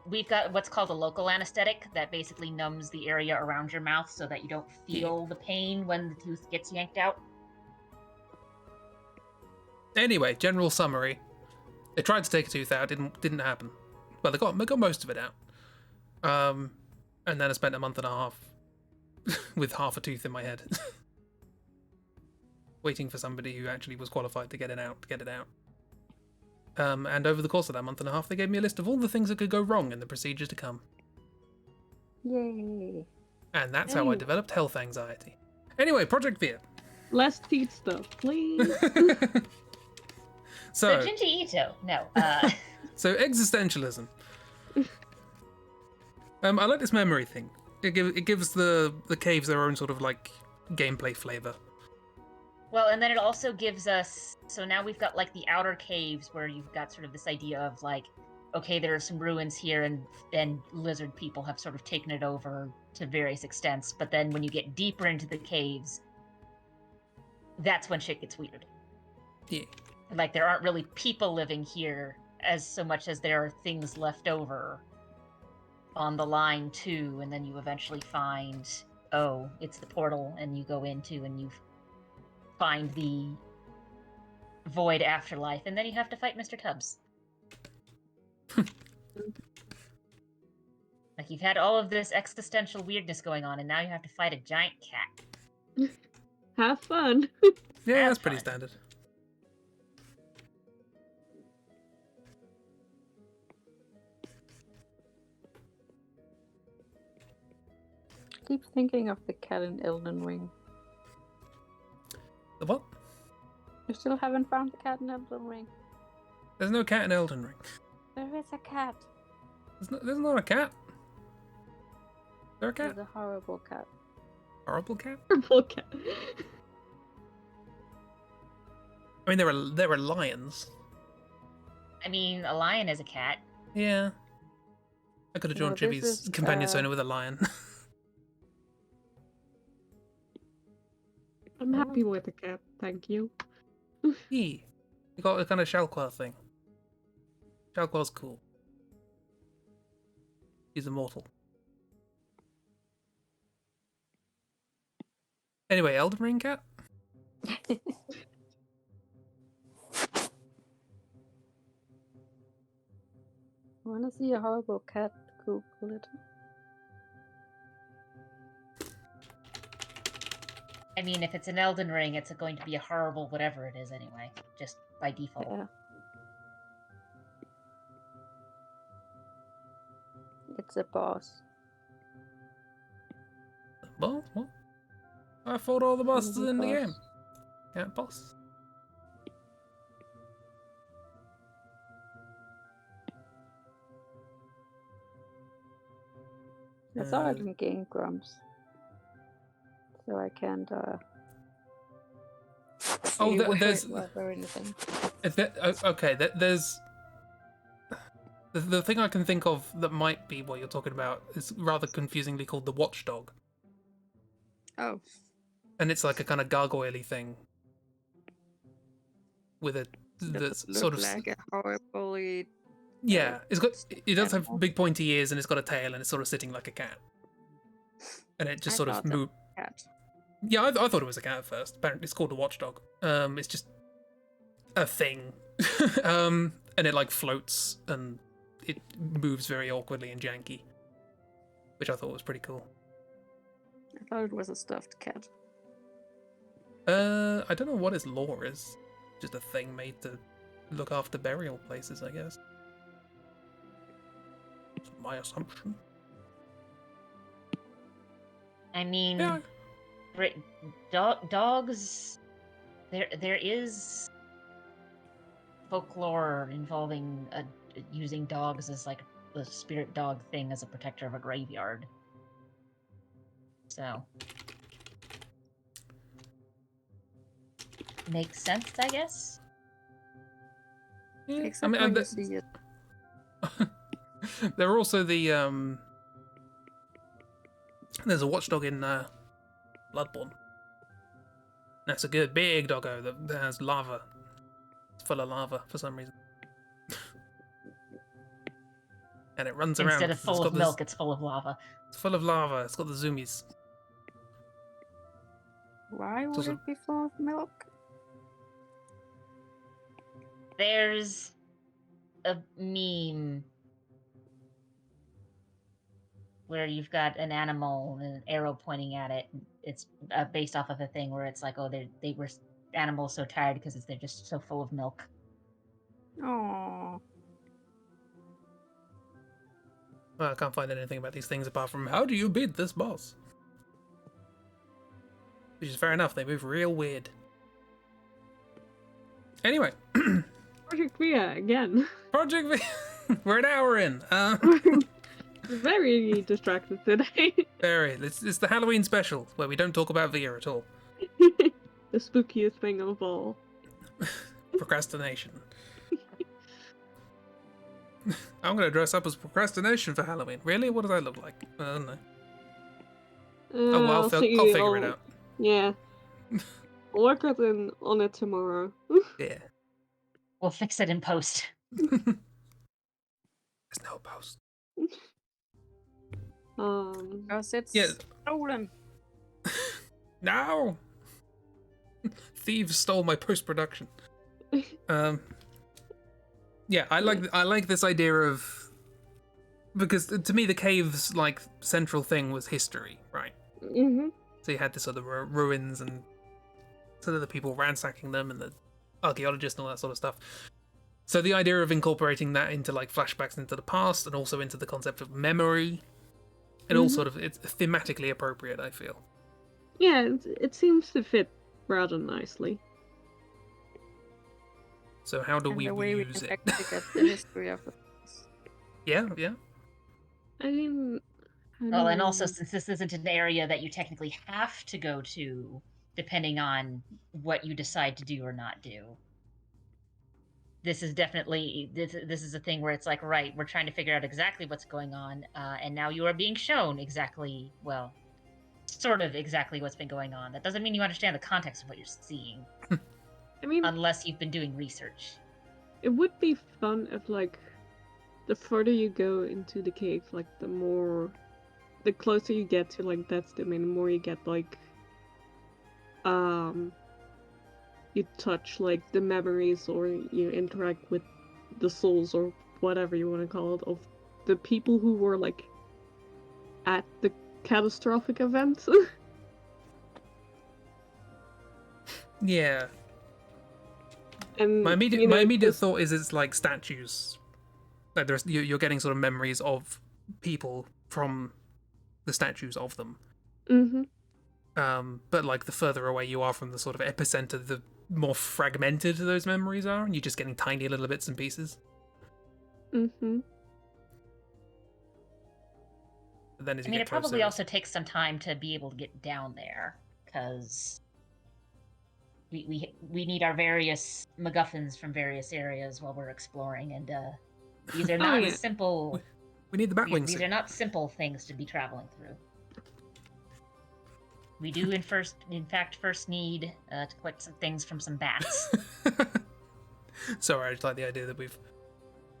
we've got what's called a local anesthetic that basically numbs the area around your mouth so that you don't feel the pain when the tooth gets yanked out. Anyway, general summary. They tried to take a tooth out, didn't happen. Well, they got most of it out. And then I spent a month and a half with half a tooth in my head. Waiting for somebody who actually was qualified to get it out. And over the course of that month and a half, they gave me a list of all the things that could go wrong in the procedures to come. Yay. And that's how I developed health anxiety. Anyway, Project Via. Less teeth stuff, please. So Junji Ito, no. So existentialism. I like this memory thing. It gives the caves their own sort of like gameplay flavor. Well, and then it also gives us, so now we've got like the outer caves where you've got sort of this idea of like, okay, there are some ruins here and lizard people have sort of taken it over to various extents. But then when you get deeper into the caves, that's when shit gets weird. Yeah. Like there aren't really people living here as so much as there are things left over on the line too. And then you eventually find, oh, it's the portal, and you go into and you find the void afterlife, and then you have to fight Mr. Tubbs. Like you've had all of this existential weirdness going on, and now you have to fight a giant cat. Have fun. Yeah, that's pretty standard. I keep thinking of the cat in Elden Ring. The what? You still haven't found the cat in Elden Ring? There's no cat in Elden Ring. There is a cat. There's not a cat. Is there a cat? There's a horrible cat. Horrible cat? Horrible cat. I mean, there are lions. I mean, a lion is a cat. Yeah. I could have drawn No, this Chibi's is, companion persona with a lion. I'm happy with the cat, thank you. He got a kind of Shalquar thing. Shalquar's cool. He's immortal. Anyway, Elden Ring cat? I wanna see a horrible cat. Google it. I mean, if it's an Elden Ring, it's going to be a horrible whatever it is anyway, just by default. Yeah. It's a boss. Boss? What? I fought all the bosses It's a in the boss. game. Cat boss. I thought I can gain grumps. So I can't Oh, say there's word or anything. okay. There's the thing I can think of that might be what you're talking about is rather confusingly called the Watchdog, Oh. and it's like a kind of gargoyle-y thing with a that's Look sort of like a horribly yeah. It does have animal. big pointy ears and it's got a tail and it's sort of sitting like a cat, and it just I sort of thought that moves. cat. Yeah, I thought it was a cat at first. Apparently, it's called a watchdog. It's just a thing, and it like floats and it moves very awkwardly and janky, which I thought was pretty cool. I thought it was a stuffed cat. I don't know what its lore is. Just a thing made to look after burial places, I guess. That's my assumption. I mean, Yeah. Dogs. There is folklore involving using dogs as like the spirit dog thing as a protector of a graveyard. So makes sense, I guess. Yeah. Except I when mean, you see it. there are also the There's a watchdog in Bloodborne. That's a good big doggo that has lava. It's full of lava for some reason. And it runs around. Instead of 'cause full of this- milk, it's full of lava. It's full of lava. It's got the zoomies. Why would also- it be full of milk? There's a meme where you've got an animal and an arrow pointing at it. It's based off of a thing where it's like, oh, they were animals so tired because they're just so full of milk. Oh, Well, I can't find anything about these things apart from how do you beat this boss? Which is fair enough. They move real weird. Anyway, Project Via again. Project V. We're an hour in. Very distracted today. Very. It's the Halloween special where we don't talk about Via at all. The spookiest thing of all. Procrastination. I'm gonna dress up as procrastination for Halloween. Really? What does that look like? I don't know. Oh, well, I'll figure it out. Yeah. I'll work on it tomorrow. Yeah. We'll fix it in post. There's no post. because it's Yeah. stolen. No. Thieves stole my post-production. Yeah, I like this idea of, because to me the cave's like central thing was history, right? Mm-hmm. So you had this sort of ruins and sort of the people ransacking them and the archaeologists and all that sort of stuff. So the idea of incorporating that into like flashbacks into the past and also into the concept of memory, it all sort of, it's thematically appropriate, I feel. Yeah, it seems to fit rather nicely. So how do And we the way we use can it? actually get the history of it. Yeah. I mean... Well, and also since this isn't an area that you technically have to go to, depending on what you decide to do or not do. this is definitely this is a thing where it's like, right, we're trying to figure out exactly what's going on, and now you are being shown exactly, well, sort of exactly what's been going on. That doesn't mean you understand the context of what you're seeing. I mean, unless you've been doing research. it would be fun if, like, the further you go into the cave, like, the closer you get to, like, Death's Domain, the more you get, like, you touch, like, the memories, or you interact with the souls, or whatever you want to call it, of the people who were, like, at the catastrophic event. Yeah. And My immediate, you know, my immediate thought is it's like statues. Like you're getting sort of memories of people from the statues of them. But like the further away you are from the sort of epicenter, the more fragmented those memories are, and you're just getting tiny little bits and pieces. But then as you get it probably closer, also takes some time to be able to get down there, because we need our various MacGuffins from various areas while we're exploring, and these are not simple. We need the Batwing These suit. are not simple things to be traveling through. We do in fact first need to collect some things from some bats. Sorry, I just like the idea that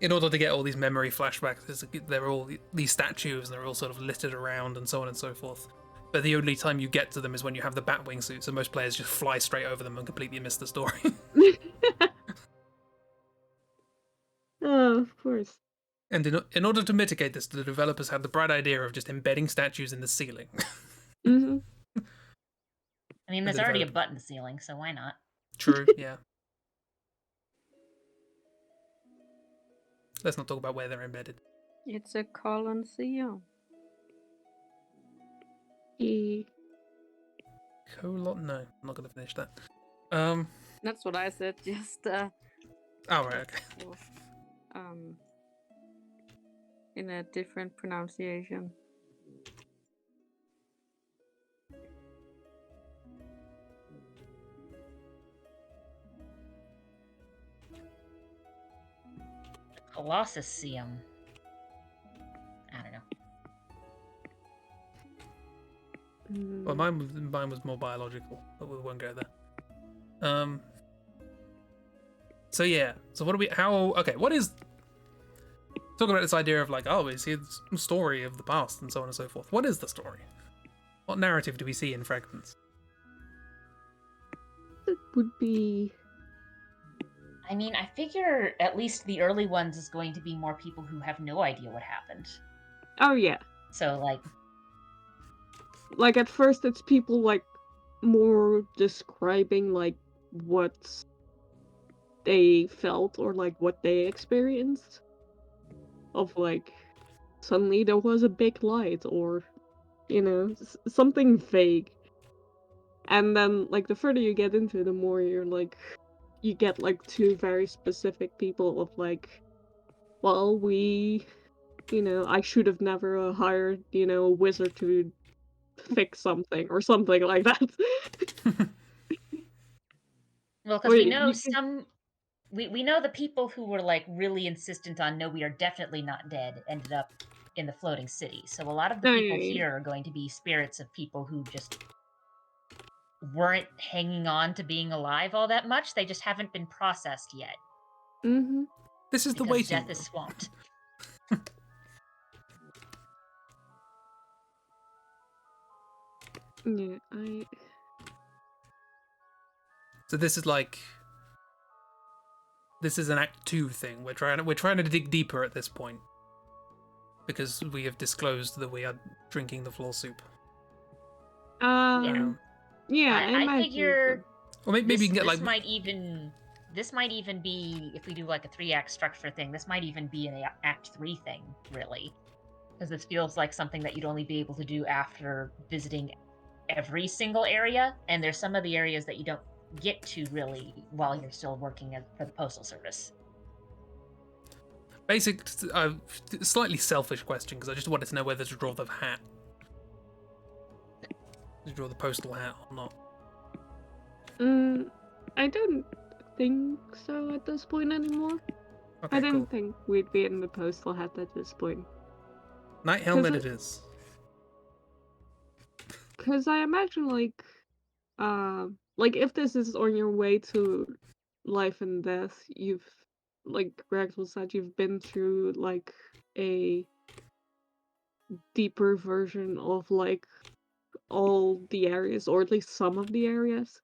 in order to get all these memory flashbacks, there are all these statues, and they're all sort of littered around and so on and so forth. But the only time you get to them is when you have the Batwing suit, so most players just fly straight over them and completely miss the story. Oh, of course. And in order to mitigate this, the developers had the bright idea of just embedding statues in the ceiling. I mean, there's already a button ceiling, so why not? True, yeah. Let's not talk about where they're embedded. It's a Colosseum. Colon? No, I'm not going to finish that. That's what I said. Just Oh right, okay. In a different pronunciation. Colosseum. I don't know. Well, mine was more biological, but we won't go there. So yeah. So what do we? What is? Talking about this idea of like, oh, it's the story of the past and so on and so forth. What is the story? What narrative do we see in Fragments? It would be. I mean, I figure at least the early ones is going to be more people who have no idea what happened. Oh yeah. So like at first it's people like more describing like what they felt or like what they experienced. Of like, suddenly there was a big light, or something vague. And then like the further you get into it, the more you get like two very specific people of like, well, I should have never hired a wizard to fix something or something like that. well, because we know we know the people who were like really insistent on, no, we are definitely not dead, ended up in the floating city. So a lot of the people here are going to be spirits of people who just weren't hanging on to being alive all that much. They just haven't been processed yet. This is the waiting death room. is swamped. Yeah, So this is an Act 2 thing. We're trying to dig deeper at this point, because we have disclosed that we are drinking the floor soup. Yeah, I figure. Or maybe you can get this might even be, if we do like a 3-act structure thing, this might even be an Act 3 thing, really, because this feels like something that you'd only be able to do after visiting every single area, and there's some of the areas that you don't get to really while you're still working for the Postal Service. Slightly selfish question, because I just wanted to know whether to draw the hat. To draw the postal hat or not. I don't think so at this point anymore. Okay, I didn't cool. think we'd be in the postal hat at this point. Night helmet it is. Because I imagine, like if this is on your way to life and death, you've, like Ragdoll said, you've been through, like, a deeper version of, like, all the areas, or at least some of the areas.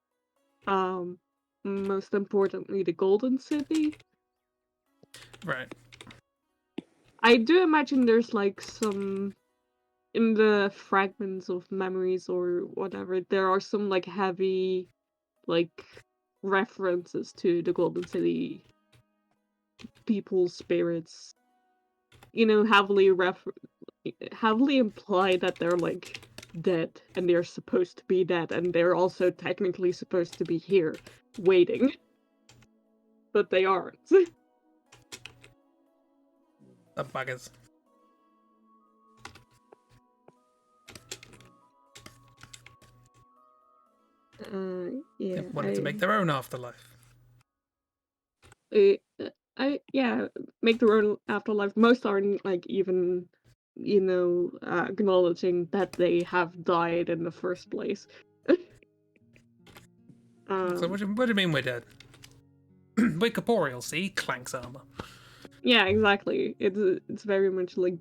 Most importantly, the Golden City. Right. I do imagine there's, like, some... in the fragments of memories or whatever, there are some, like, heavy, like, references to the Golden City people's spirits. You know, heavily imply that they're, like, dead, and they're supposed to be dead, and they're also technically supposed to be here, waiting. But they aren't. The buggers. Yeah. They wanted to make their own afterlife. Make their own afterlife. Most aren't, like, even, acknowledging that they have died in the first place. So what do you mean we're dead? We're corporeal, see? Clanks armor. Yeah, exactly. It's very much like...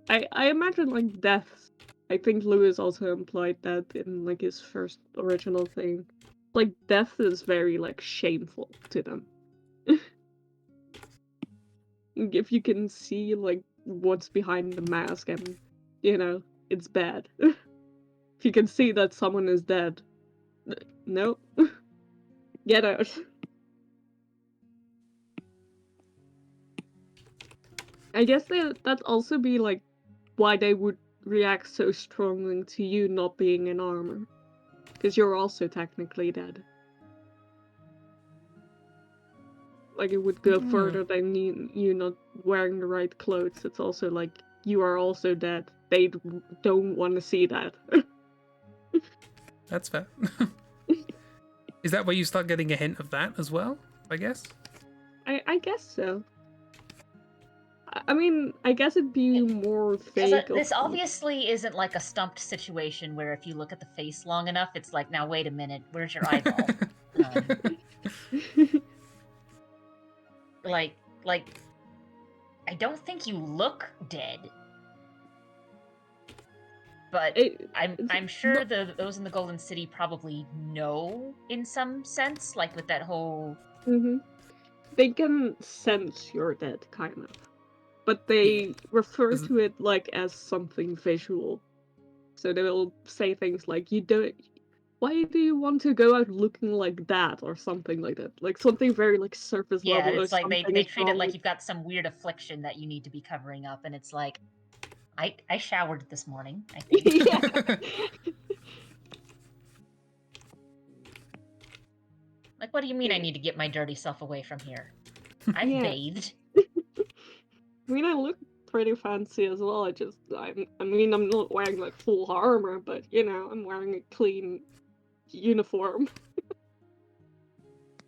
I imagine, like, death. I think Lewis also implied that in, like, his first original thing. Like, death is very, like, shameful to them. If you can see, like, what's behind the mask, and, it's bad. If you can see that someone is dead, no. Get out. I guess that'd also be, like, why they would react so strongly to you not being in armor. Because you're also technically dead. Like, it would go further than you not wearing the right clothes. It's also like, you are also dead. They don't want to see that. That's fair. Is that where you start getting a hint of that as well, I guess? I guess so. I mean, I guess it'd be more fake. This obviously isn't like a stumped situation where if you look at the face long enough, it's like, now wait a minute, where's your eyeball? Like, I don't think you look dead. But I'm sure those in the Golden City probably know in some sense, like with that whole... They can sense you're dead, kind of. But they refer to it, like, as something visual. So they will say things like, why do you want to go out looking like that, or something like that? Like, something very, like, surface level. Yeah, it's like they treat it like you've got some weird affliction that you need to be covering up, and it's like, I showered this morning, I think. Like, what do you mean I need to get my dirty self away from here? I've bathed. I mean, I look pretty fancy as well. I'm not wearing, like, full armor, but, I'm wearing a clean uniform.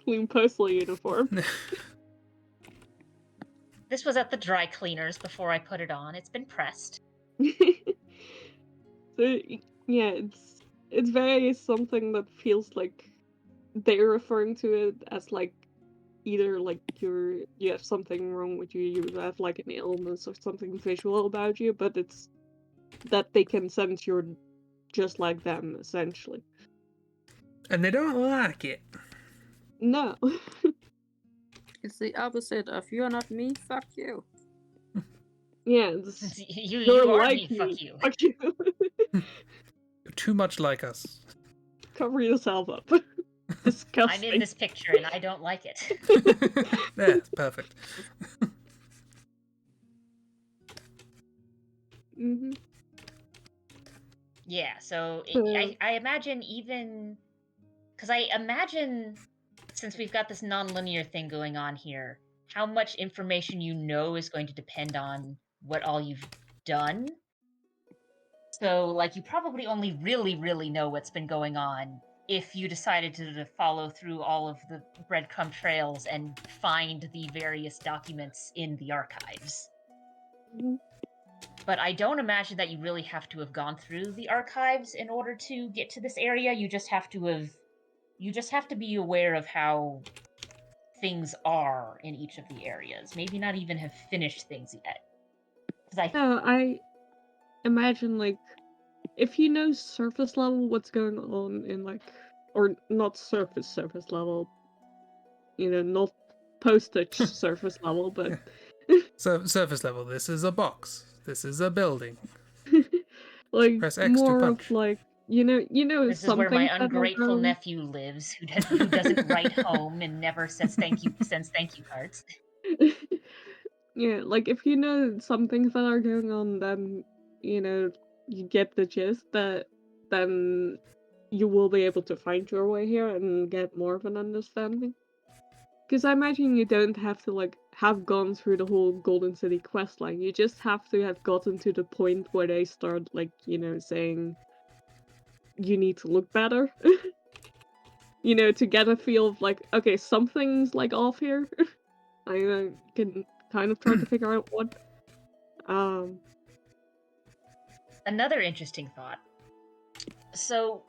Clean postal uniform. This was at the dry cleaners before I put it on. It's been pressed. So, yeah, it's very something that feels like they're referring to it as, like, either, like, you have something wrong with you, you have, like, an illness or something visual about you, but it's that they can sense you're just like them, essentially. And they don't like it. No. It's the opposite of you're not me, fuck you. Yeah, you are like me, fuck you. Fuck you. You're too much like us. Cover yourself up. Disgusting. I'm in this picture and I don't like it. Yeah, perfect. Yeah, so I imagine even... Because I imagine, since we've got this non-linear thing going on here, how much information you know is going to depend on what all you've done. So, like, you probably only really, really know what's been going on if you decided to follow through all of the breadcrumb trails and find the various documents in the archives. Mhm. But I don't imagine that you really have to have gone through the archives in order to get to this area. You just have to be aware of how things are in each of the areas. Maybe not even have finished things yet. No, I imagine, like, if you know surface level what's going on in, like, or not surface level, not postage surface level, but So surface level. This is a box. This is a building. like Press X to more of punch. like This is some where my things that are ungrateful going. nephew lives, who doesn't write home and never sends thank you cards. Yeah, like if you know some things that are going on, then you get the gist that then you will be able to find your way here and get more of an understanding. Because I imagine you don't have to like have gone through the whole Golden City questline. You just have to have gotten to the point where they start like, saying you need to look better. To get a feel of like, okay, something's like off here. I can kind of try to figure out what. Another interesting thought. So,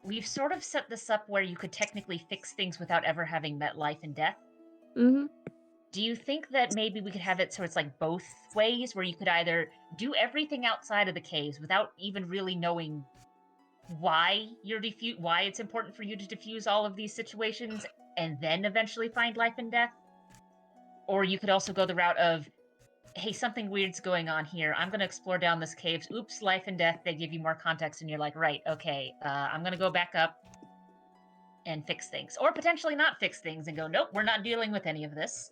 we've sort of set this up where you could technically fix things without ever having met life and death. Mm-hmm. Do you think that maybe we could have it so it's like both ways, where you could either do everything outside of the caves without even really knowing why why it's important for you to diffuse all of these situations, and then eventually find life and death? Or you could also go the route of, hey, something weird's going on here. I'm going to explore down this cave. Oops, life and death. They give you more context, and you're like, right, okay, I'm going to go back up and fix things. Or potentially not fix things and go, nope, we're not dealing with any of this.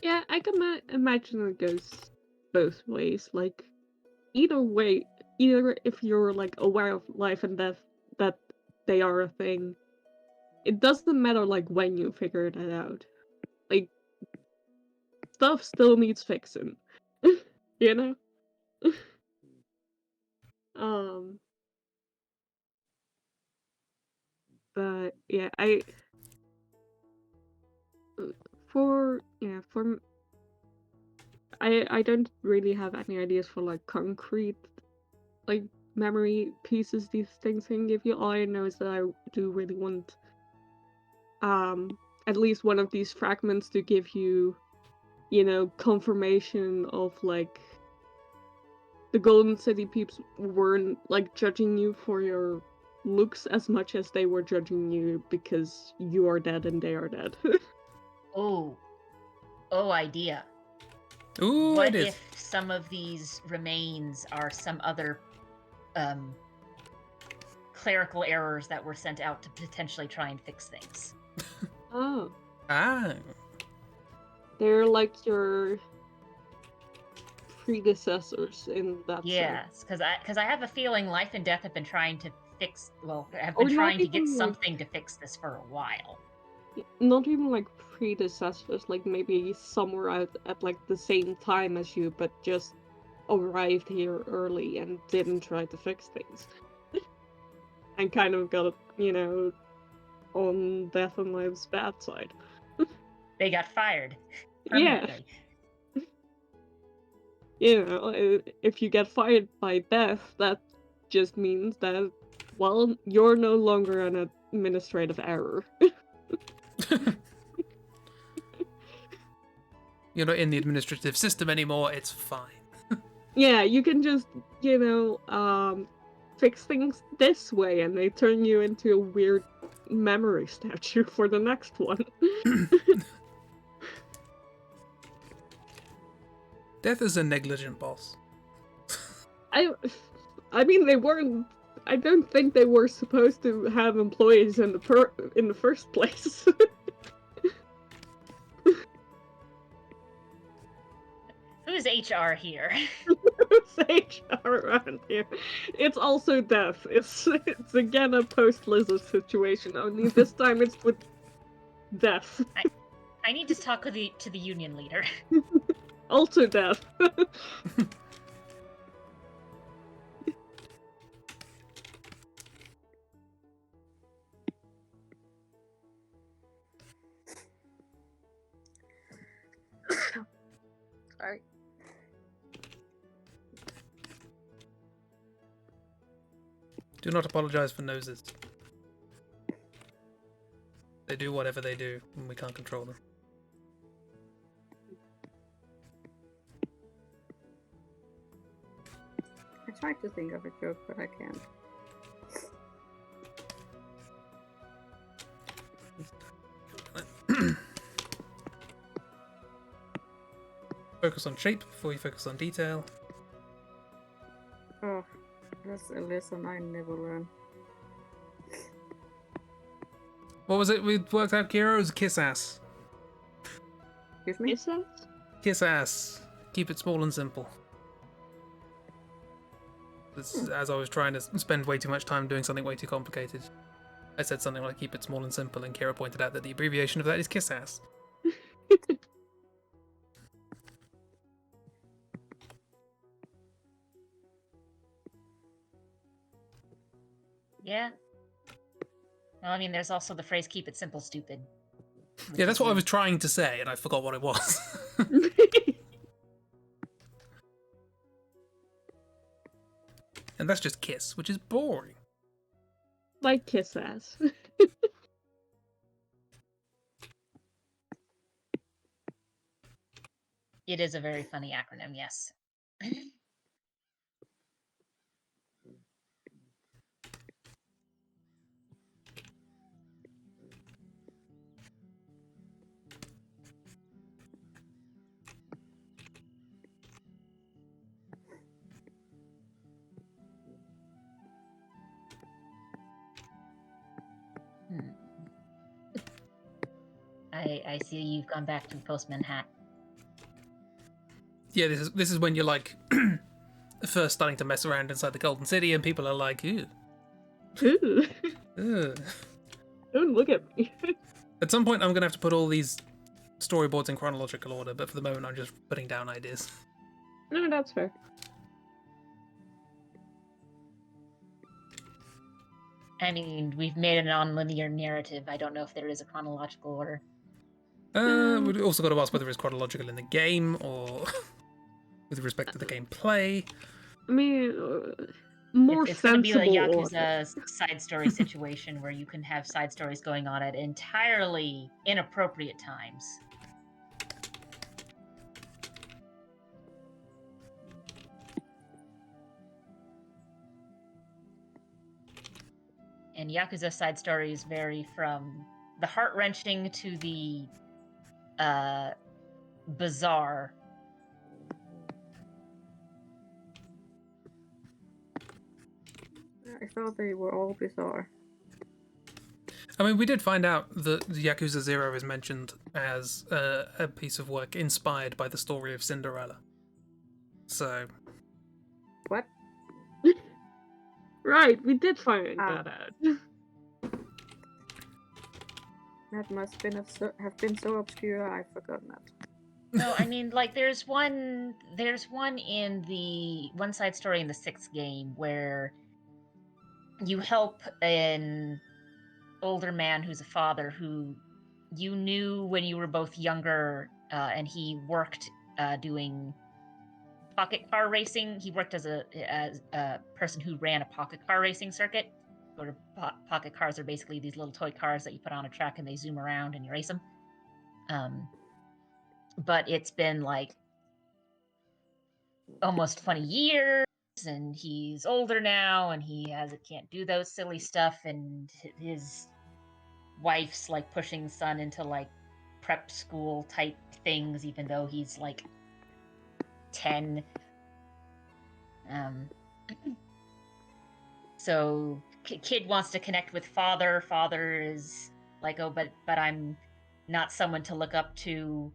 Yeah, I can imagine it goes both ways. Like, either way, either if you're like aware of life and death, that they are a thing, it doesn't matter like when you figure it out. Like, stuff still needs fixing. you know? um, but yeah, I don't really have any ideas for like concrete like memory pieces these things can give you. All I know is that I do really want at least one of these fragments to give you, confirmation of like the Golden City peeps weren't like judging you for your looks as much as they were judging you because you are dead and they are dead. Oh, idea. Ooh, What it is. if some of these remains are some other clerical errors that were sent out to potentially try and fix things? Oh. Ah. They're like your predecessors in that sense. Yes, because I have a feeling life and death have been trying to fix. Well, have Or been not trying to get even, like- something to fix this for a while. Not even like predecessors, like maybe somewhere at like the same time as you, but just arrived here early and didn't try to fix things. And kind of got, on Death and Live's bad side. They got fired. Yeah. Permanently. If you get fired by Death, that just means that, well, you're no longer an administrative error. You're not in the administrative system anymore, it's fine. Yeah, you can just, fix things this way, and they turn you into a weird memory statue for the next one. Death is a negligent boss. I mean, they weren't. I don't think they were supposed to have employees in the first place. Who's HR here? Who's HR around here? It's also Death. It's again a post-Lizard situation. Only this time it's with Death. I need to talk to the union leader. Also Death. Sorry. Do not apologize for noses. They do whatever they do, and we can't control them. I tried to think of a joke, but I can't. Focus on shape before you focus on detail. Oh, that's a lesson I never learned. What was it we worked out, Kira? It was kiss ass. Excuse me? Is that? Kiss ass. Keep it small and simple. As I was trying to spend way too much time doing something way too complicated, I said something like keep it small and simple, and Kira pointed out that the abbreviation of that is kiss ass. Yeah. Well, I mean, there's also the phrase "keep it simple, stupid." Yeah, that's what I was trying to say, and I forgot what it was. And that's just kiss, which is boring. Like kiss ass. It is a very funny acronym, yes. I see you've gone back to Postman hat. Yeah, this is when you're like first starting to mess around inside the Golden City, and people are like, ew. Ooh. Ugh. Don't look at me. At some point, I'm gonna have to put all these storyboards in chronological order, but for the moment, I'm just putting down ideas. No, that's fair. I mean, we've made a non-linear narrative. I don't know if there is a chronological order. We've also got to ask whether it's chronological in the game or with respect to the gameplay. I mean, more It's going to be a sensible order. Yakuza side story situation where you can have side stories going on at entirely inappropriate times. And Yakuza side stories vary from the heart-wrenching to the bizarre. I thought they were all bizarre. I mean, we did find out that Yakuza 0 is mentioned as a piece of work inspired by the story of Cinderella. So... What? Right, we did find that out. That must have been so obscure I've forgotten it. No, I mean, like, there's one in the one side story in the 6th game where you help an older man who's a father who you knew when you were both younger, and he worked doing pocket car racing. He worked as a person who ran a pocket car racing circuit. Sort of pocket cars are basically these little toy cars that you put on a track and they zoom around and you race them. But it's been like almost 20 years, and he's older now, and he can't do those silly stuff, and his wife's like pushing the son into like prep school type things, even though he's like 10. So kid wants to connect with father. Father is like, oh, but I'm not someone to look up to,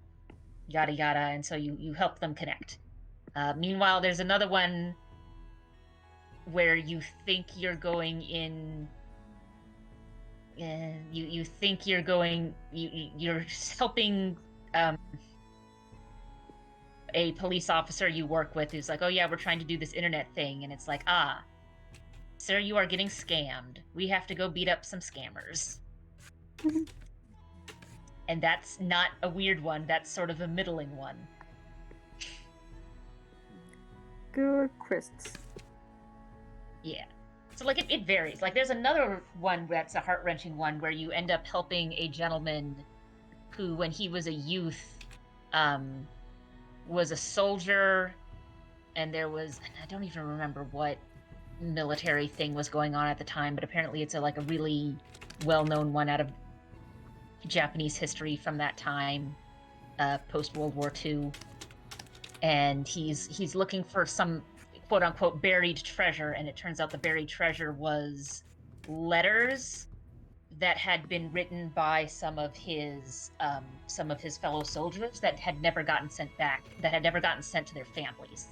yada yada, and so you help them connect. Meanwhile, there's another one where you think you're going in. You think you're going. You're helping a police officer you work with who's like, oh yeah, we're trying to do this internet thing, and it's like, sir, you are getting scammed. We have to go beat up some scammers. And that's not a weird one. That's sort of a middling one. Good quests. Yeah. So, like, it varies. Like, there's another one that's a heart-wrenching one where you end up helping a gentleman who, when he was a youth, was a soldier, and there was, I don't even remember what military thing was going on at the time, but apparently it's a really well-known one out of Japanese history from that time, post-World War II. And he's looking for some quote-unquote buried treasure, and it turns out the buried treasure was letters that had been written by some of his fellow soldiers that had never gotten sent back, that had never gotten sent to their families.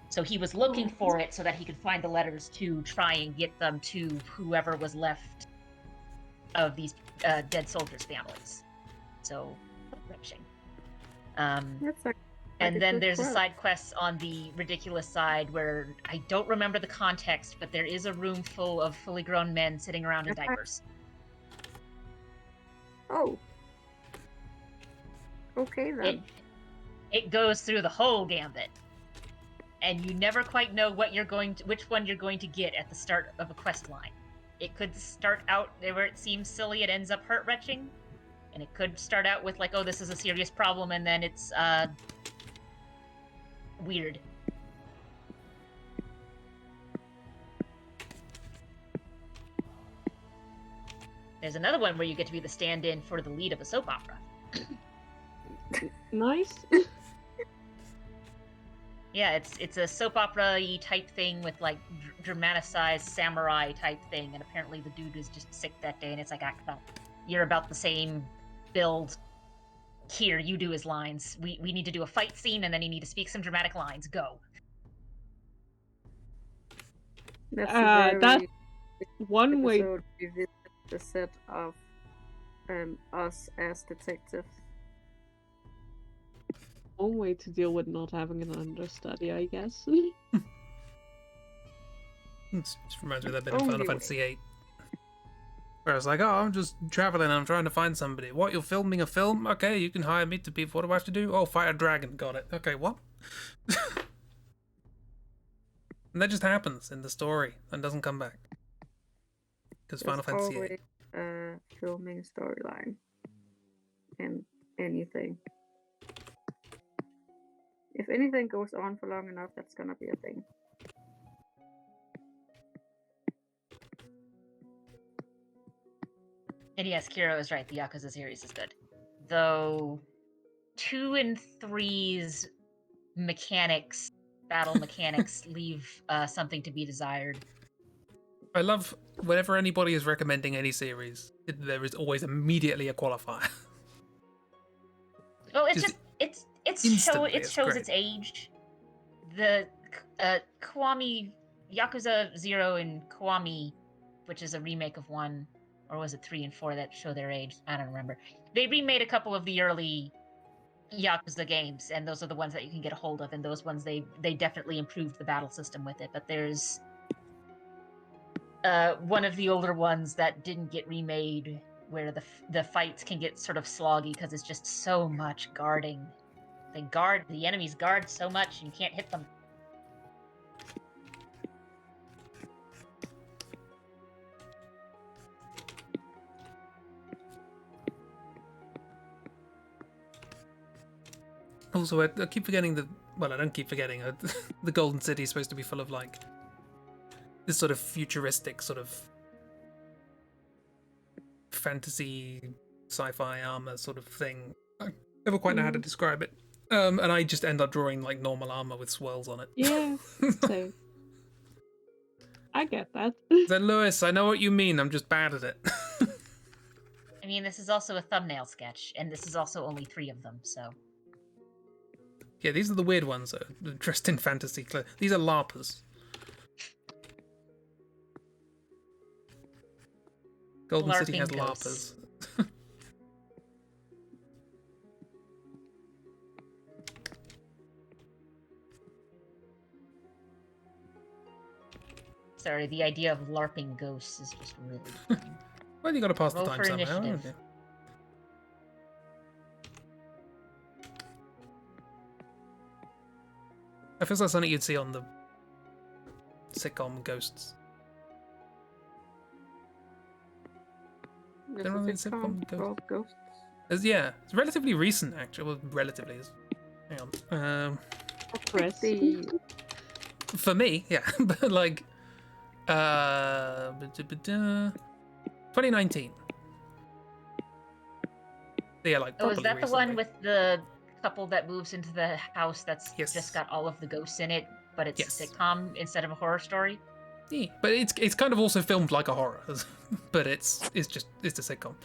So he was looking for it so that he could find the letters to try and get them to whoever was left of these dead soldiers' families. So, wrenching. That's like And a then good there's a quest. side quest on the ridiculous side where I don't remember the context, but there is a room full of fully grown men sitting around in diapers. Oh. Okay then. It goes through the whole gambit. And you never quite know which one you're going to get at the start of a quest line. It could start out where it seems silly, it ends up heart-wrenching. And it could start out with like, oh, this is a serious problem, and then it's weird. There's another one where you get to be the stand-in for the lead of a soap opera. Nice. Yeah, it's a soap opera-y type thing with like dramatized samurai type thing, and apparently the dude is just sick that day, and it's like, you're about the same build. Here, you do his lines. We need to do a fight scene, and then you need to speak some dramatic lines. Go. That's That's one way. episode we visit the set of us as detectives. One way to deal with not having an understudy, I guess. It just reminds me of that bit in Only Final way. Fantasy VIII. Where I was like, oh, I'm just traveling and I'm trying to find somebody. What, you're filming a film? Okay, you can hire me to be... What do I have to do? Oh, fight a dragon. Got it. Okay, what? And that just happens in the story and doesn't come back. Because Final There's Fantasy VIII. always a filming storyline in anything. If anything goes on for long enough, that's gonna be a thing. And yes, Kiro is right. The Yakuza series is good. Though 2 and 3's mechanics, battle mechanics, leave something to be desired. I love whenever anybody is recommending any series, there is always immediately a qualifier. Well, it instantly, it it's shows great. its age. The Kiwami, Yakuza 0 and Kiwami, which is a remake of 1, or was it 3 and 4 that show their age? I don't remember. They remade a couple of the early Yakuza games, and those are the ones that you can get a hold of, and those ones they definitely improved the battle system with it. But there's one of the older ones that didn't get remade, where the fights can get sort of sloggy because it's just so much guarding. The enemies guard so much and you can't hit them. Also, I keep forgetting I don't keep forgetting. The Golden City is supposed to be full of, like, this sort of futuristic sort of fantasy sci-fi armor sort of thing. I never quite know how to describe it. And I just end up drawing, like, normal armor with swirls on it. Yeah, so I get that. So, Lewis, I know what you mean. I'm just bad at it. I mean, this is also a thumbnail sketch, and this is also only 3 of them, so... Yeah, these are the weird ones, dressed in fantasy clothes. These are LARPers. Golden City has LARPing ghosts. LARPers. Sorry, the idea of LARPing ghosts is just really funny. Well, you gotta pass the Roll time for somehow, initiative. haven't you? That feels like something you'd see on the sitcom ghosts. There's Generally, a sitcom sitcom ghosts. called Ghosts. It's relatively recent, actually. Well, relatively. Hang on. Chris. The For me, yeah, but like, 2019. Yeah, like. Oh, is properly that the recently. one with the couple that moves into the house that's Yes. just got all of the ghosts in it, but it's Yes. a sitcom instead of a horror story? Yeah, but it's kind of also filmed like a horror, but it's a sitcom.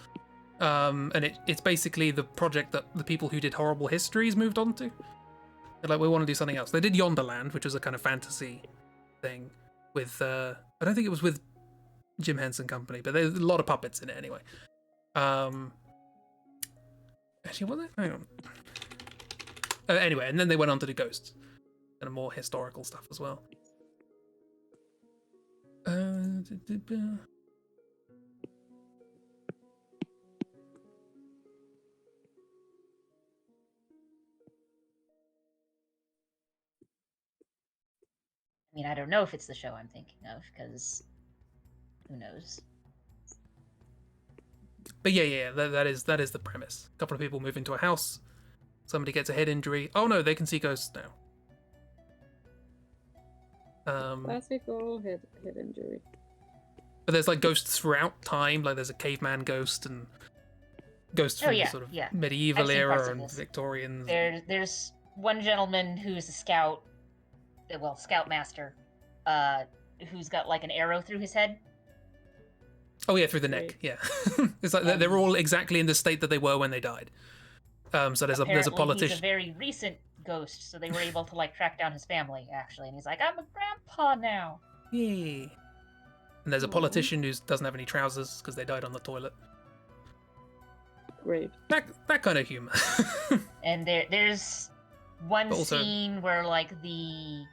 And it's basically the project that the people who did Horrible Histories moved on to. They're like, we want to do something else. They did Yonderland, which was a kind of fantasy thing with I don't think it was with Jim Henson Company, but there's a lot of puppets in it anyway. Actually, was it? Hang on. Anyway, and then they went on to do Ghosts and more historical stuff as well. I mean, I don't know if it's the show I'm thinking of, because who knows? But yeah, that is the premise. A couple of people move into a house. Somebody gets a head injury. Oh no, they can see ghosts now. classical head injury. But there's like ghosts throughout time. Like there's a caveman ghost and ghosts from the sort of medieval I've seen parts era of and this. Victorians. There's one gentleman who's a scout, scoutmaster, who's got like an arrow through his head. Oh yeah, through the neck. Yeah, it's like they're all exactly in the state that they were when they died. So there's a politician. He's a very recent ghost, so they were able to like track down his family actually, and he's like, I'm a grandpa now. Yay. And there's a politician who doesn't have any trousers because they died on the toilet. Great. That kind of humor. And there's one also, scene where like the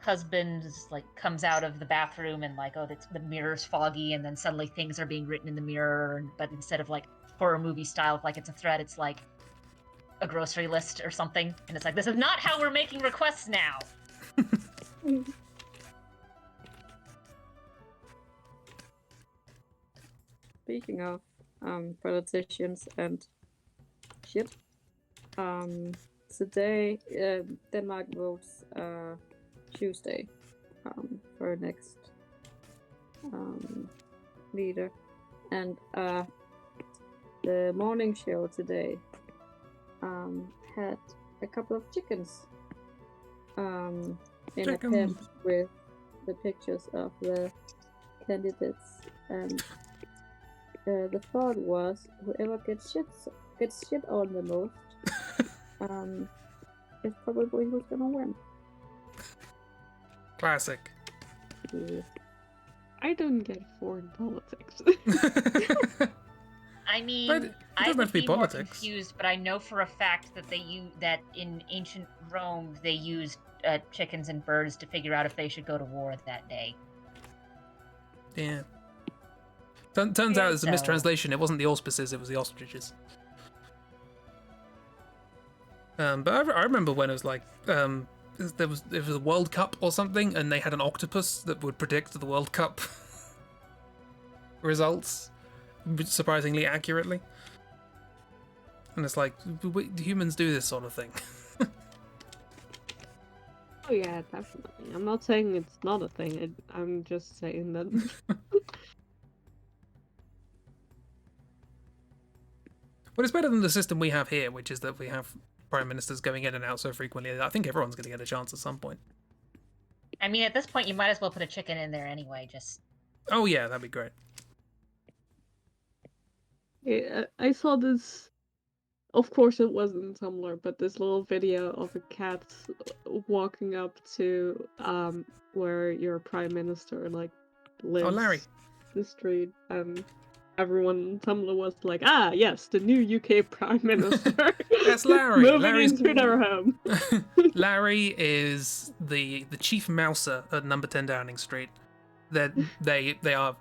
husband like comes out of the bathroom and like, oh, the mirror's foggy, and then suddenly things are being written in the mirror, but instead of like horror movie style, like it's a thread, it's like a grocery list or something, and it's like, this is not how we're making requests now. Speaking of politicians and shit, today Denmark votes Tuesday for next leader, and the morning show today had a couple of chickens in a pen with the pictures of the candidates, and the thought was whoever gets shit on the most is probably who's gonna win. Classic. Yeah. I don't get foreign politics. I mean, But it I doesn't would have to be more politics. confused, but I know for a fact that that in ancient Rome they used chickens and birds to figure out if they should go to war that day. Yeah. Turns out it's a So- mistranslation. It wasn't the auspices, it was the ostriches. But I remember when it was like there was a World Cup or something, and they had an octopus that would predict the World Cup results surprisingly accurately. And it's like, humans do this sort of thing. Oh yeah, definitely. I'm not saying it's not a thing. I'm just saying that. But it's better than the system we have here, which is that we have prime ministers going in and out so frequently. I think everyone's going to get a chance at some point. I mean, at this point, you might as well put a chicken in there anyway. Just Oh yeah, that'd be great. Yeah, I saw this. Of course, it wasn't Tumblr, but this little video of a cat walking up to where your prime minister like lives. Oh, Larry. The street, and everyone on Tumblr was like, "Ah, yes, the new UK prime minister." That's Larry. Moving Larry's into their home. Larry is the chief mouser at number 10 Downing Street. They are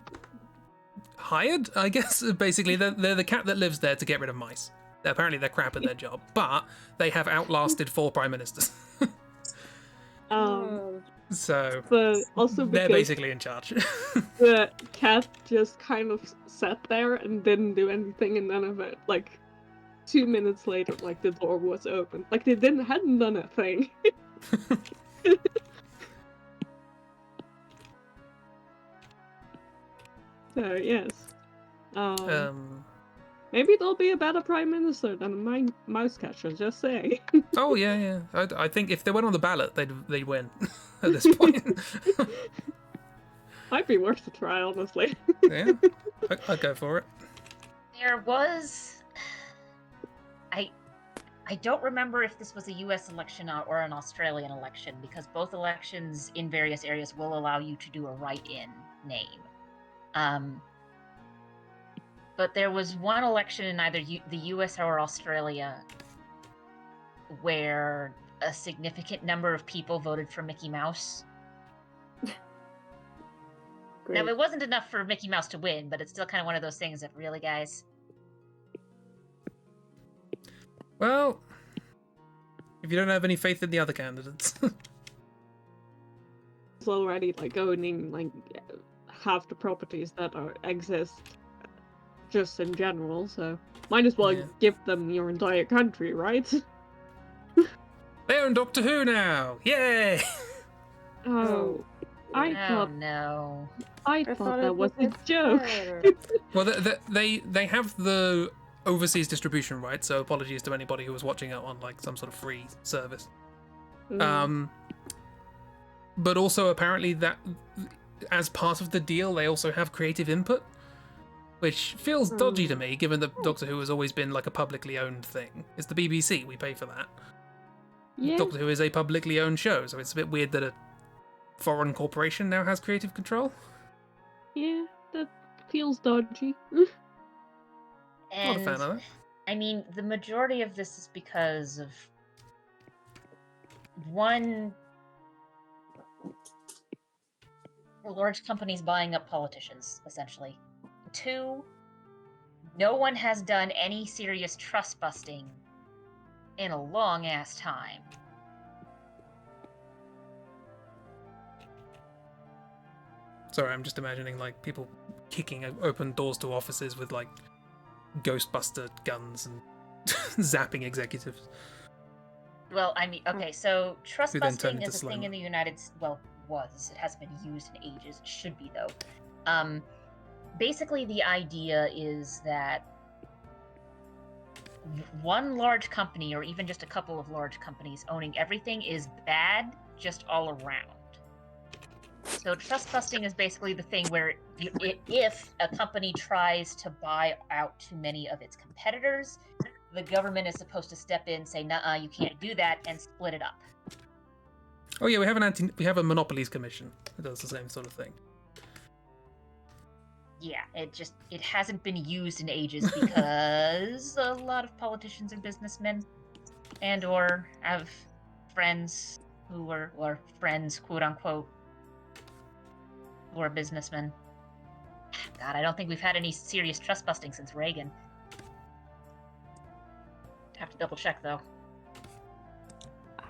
hired, I guess. Basically, they're the cat that lives there to get rid of mice. Apparently, they're crap at their job, but they have outlasted 4 prime ministers. So but also they're because basically in charge. the cat just kind of sat there and didn't do anything, and none of it. Like 2 minutes later, like the door was open. Like they hadn't done a thing. So yes, maybe there'll be a better prime minister than a mouse catcher. Just saying. Oh yeah. I think if they went on the ballot, they'd win at this point. Might be worth a try, honestly. Yeah, I'd go for it. There was... I don't remember if this was a US election or an Australian election, because both elections in various areas will allow you to do a write-in name. But there was one election in either the US or Australia where a significant number of people voted for Mickey Mouse. Now, it wasn't enough for Mickey Mouse to win, but it's still kind of one of those things that, really, guys? Well, if you don't have any faith in the other candidates. It's already like owning like half the properties that exist just in general, so might as well give them your entire country, right? They own Doctor Who now! Yay! Oh, I thought that was a joke. Well, they have the overseas distribution rights, so apologies to anybody who was watching it on like some sort of free service. But also apparently that as part of the deal, they also have creative input, which feels dodgy to me, given that Doctor Who has always been like a publicly owned thing. It's the BBC, we pay for that. Yeah. Doctor Who is a publicly owned show, so it's a bit weird that a foreign corporation now has creative control. Yeah, that feels dodgy. And, not a fan of that. I mean, the majority of this is because of one, large companies buying up politicians, essentially. 2, no one has done any serious trust busting in a long ass time. Sorry, I'm just imagining like people kicking open doors to offices with like Ghostbuster guns and zapping executives. Well, I mean, okay, so trust busting is a thing in the United States. Well, was. It hasn't been used in ages. It should be, though. Basically, the idea is that one large company, or even just a couple of large companies, owning everything is bad just all around. So trust busting is basically the thing where if a company tries to buy out too many of its competitors, the government is supposed to step in, say, "Nuh-uh, you can't do that," and split it up. Oh yeah, we have a monopolies commission that does the same sort of thing. Yeah, it hasn't been used in ages because a lot of politicians are businessmen and or have friends who are friends, quote unquote, who are businessmen. God, I don't think we've had any serious trust busting since Reagan. Have to double check though.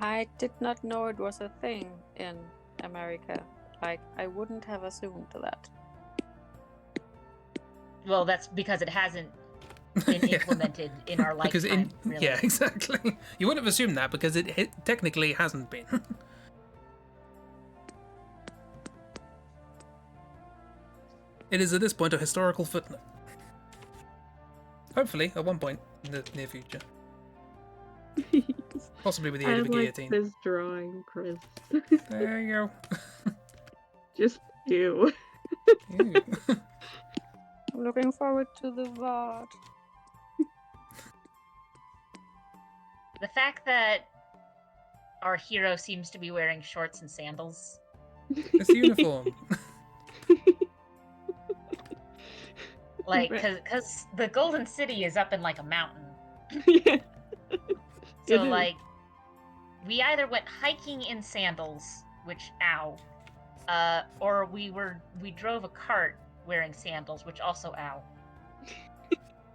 I did not know it was a thing in America. Like, I wouldn't have assumed that. Well, that's because it hasn't been implemented in our lifetime, really. Yeah, exactly. You wouldn't have assumed that because it technically hasn't been. It is at this point a historical footnote. Hopefully, at one point in the near future. Possibly with the aid of a guillotine. This drawing, Chris. There you go. Just do. I'm looking forward to the VOD. The fact that our hero seems to be wearing shorts and sandals. It's the uniform. Like, because the Golden City is up in, like, a mountain. Yeah. So, like, we either went hiking in sandals, which, ow, or we drove a cart wearing sandals, which also, ow.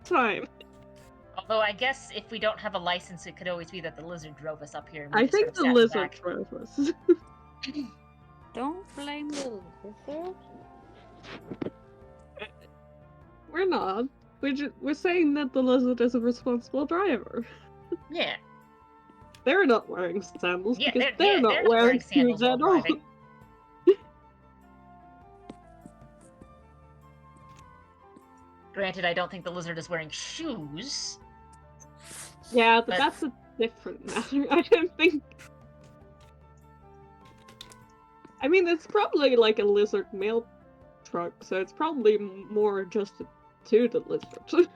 Time. Although I guess if we don't have a license, it could always be that the lizard drove us up here. And I think the lizard drove us. Don't blame the lizard. We're not. We're saying that the lizard is a responsible driver. Yeah. They're not wearing sandals Yeah, because they're not not wearing wearing sandals shoes while at all. driving. Granted, I don't think the lizard is wearing shoes. Yeah, but But- that's a different matter. I don't think. I mean, it's probably like a lizard mail truck, so it's probably more adjusted to the lizard.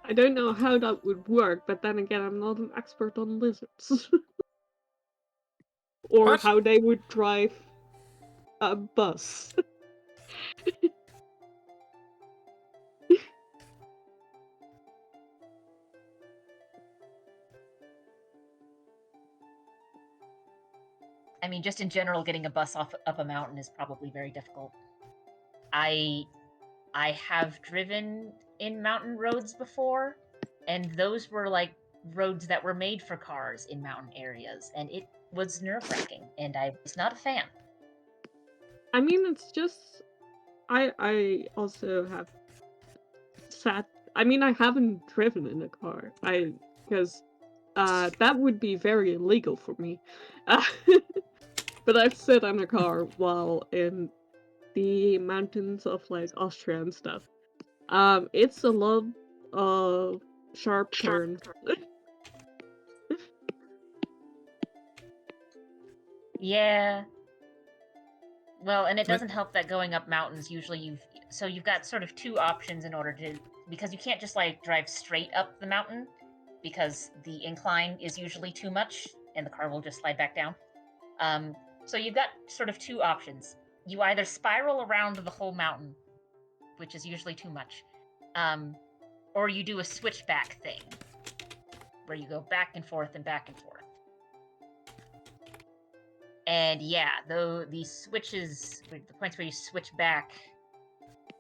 I don't know how that would work, but then again, I'm not an expert on lizards. Or What? how they would drive a bus. I mean, just in general, getting a bus up a mountain is probably very difficult. I have driven in mountain roads before, and those were like roads that were made for cars in mountain areas, and it was nerve-wracking, and I was not a fan. I mean, it's just... I also have I mean, I haven't driven in a car. Because that would be very illegal for me. But I've sat in a car while in the mountains of like Austria and stuff. It's a lot of sharp turns. Yeah. Well, and it doesn't help that going up mountains, usually you've got sort of two options in order to, because you can't just like drive straight up the mountain, because the incline is usually too much, and the car will just slide back down. So you've got sort of two options. You either spiral around the whole mountain, which is usually too much, or you do a switchback thing, where you go back and forth and back and forth. And yeah, though the switches, the points where you switch back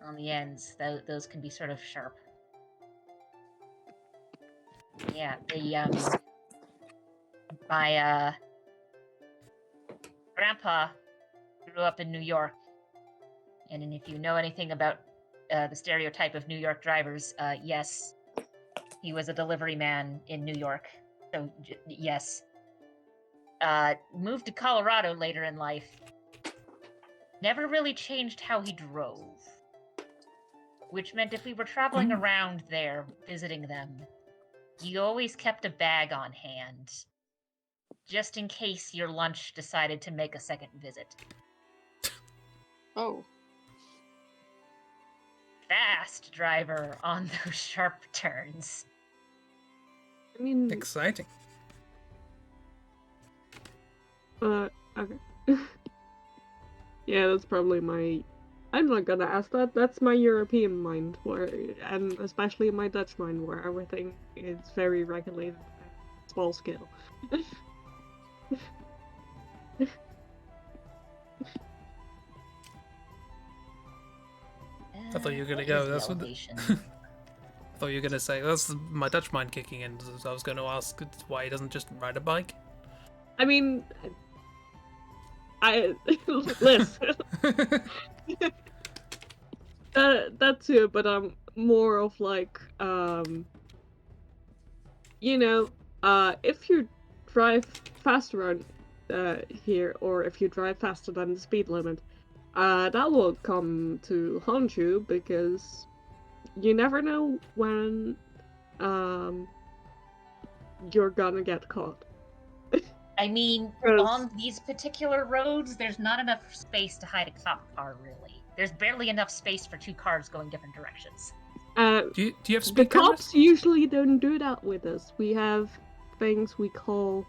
on the ends, those can be sort of sharp. Yeah, my grandpa grew up in New York, and if you know anything about the stereotype of New York drivers, yes, he was a delivery man in New York. So yes. Moved to Colorado later in life. Never really changed how he drove. Which meant if we were traveling around there, visiting them, you always kept a bag on hand. Just in case your lunch decided to make a second visit. Oh. fast driver on those sharp turns. I mean, Exciting. okay. Yeah, that's probably my... I'm not gonna ask that. That's my European mind, and especially my Dutch mind, where everything is very regulated at small scale. I thought you were gonna What go. is the That's what. elevation? I thought you were gonna say that's my Dutch mind kicking in. So I was going to ask why he doesn't just ride a bike. I mean, listen. That too, but more of like if you drive faster around here, or if you drive faster than the speed limit, that will come to haunt you, because you never know when you're gonna get caught. I mean, on these particular roads, there's not enough space to hide a cop car, really. There's barely enough space for two cars going different directions. Do you have The speed cameras? cops usually don't do that with us. We have things we call,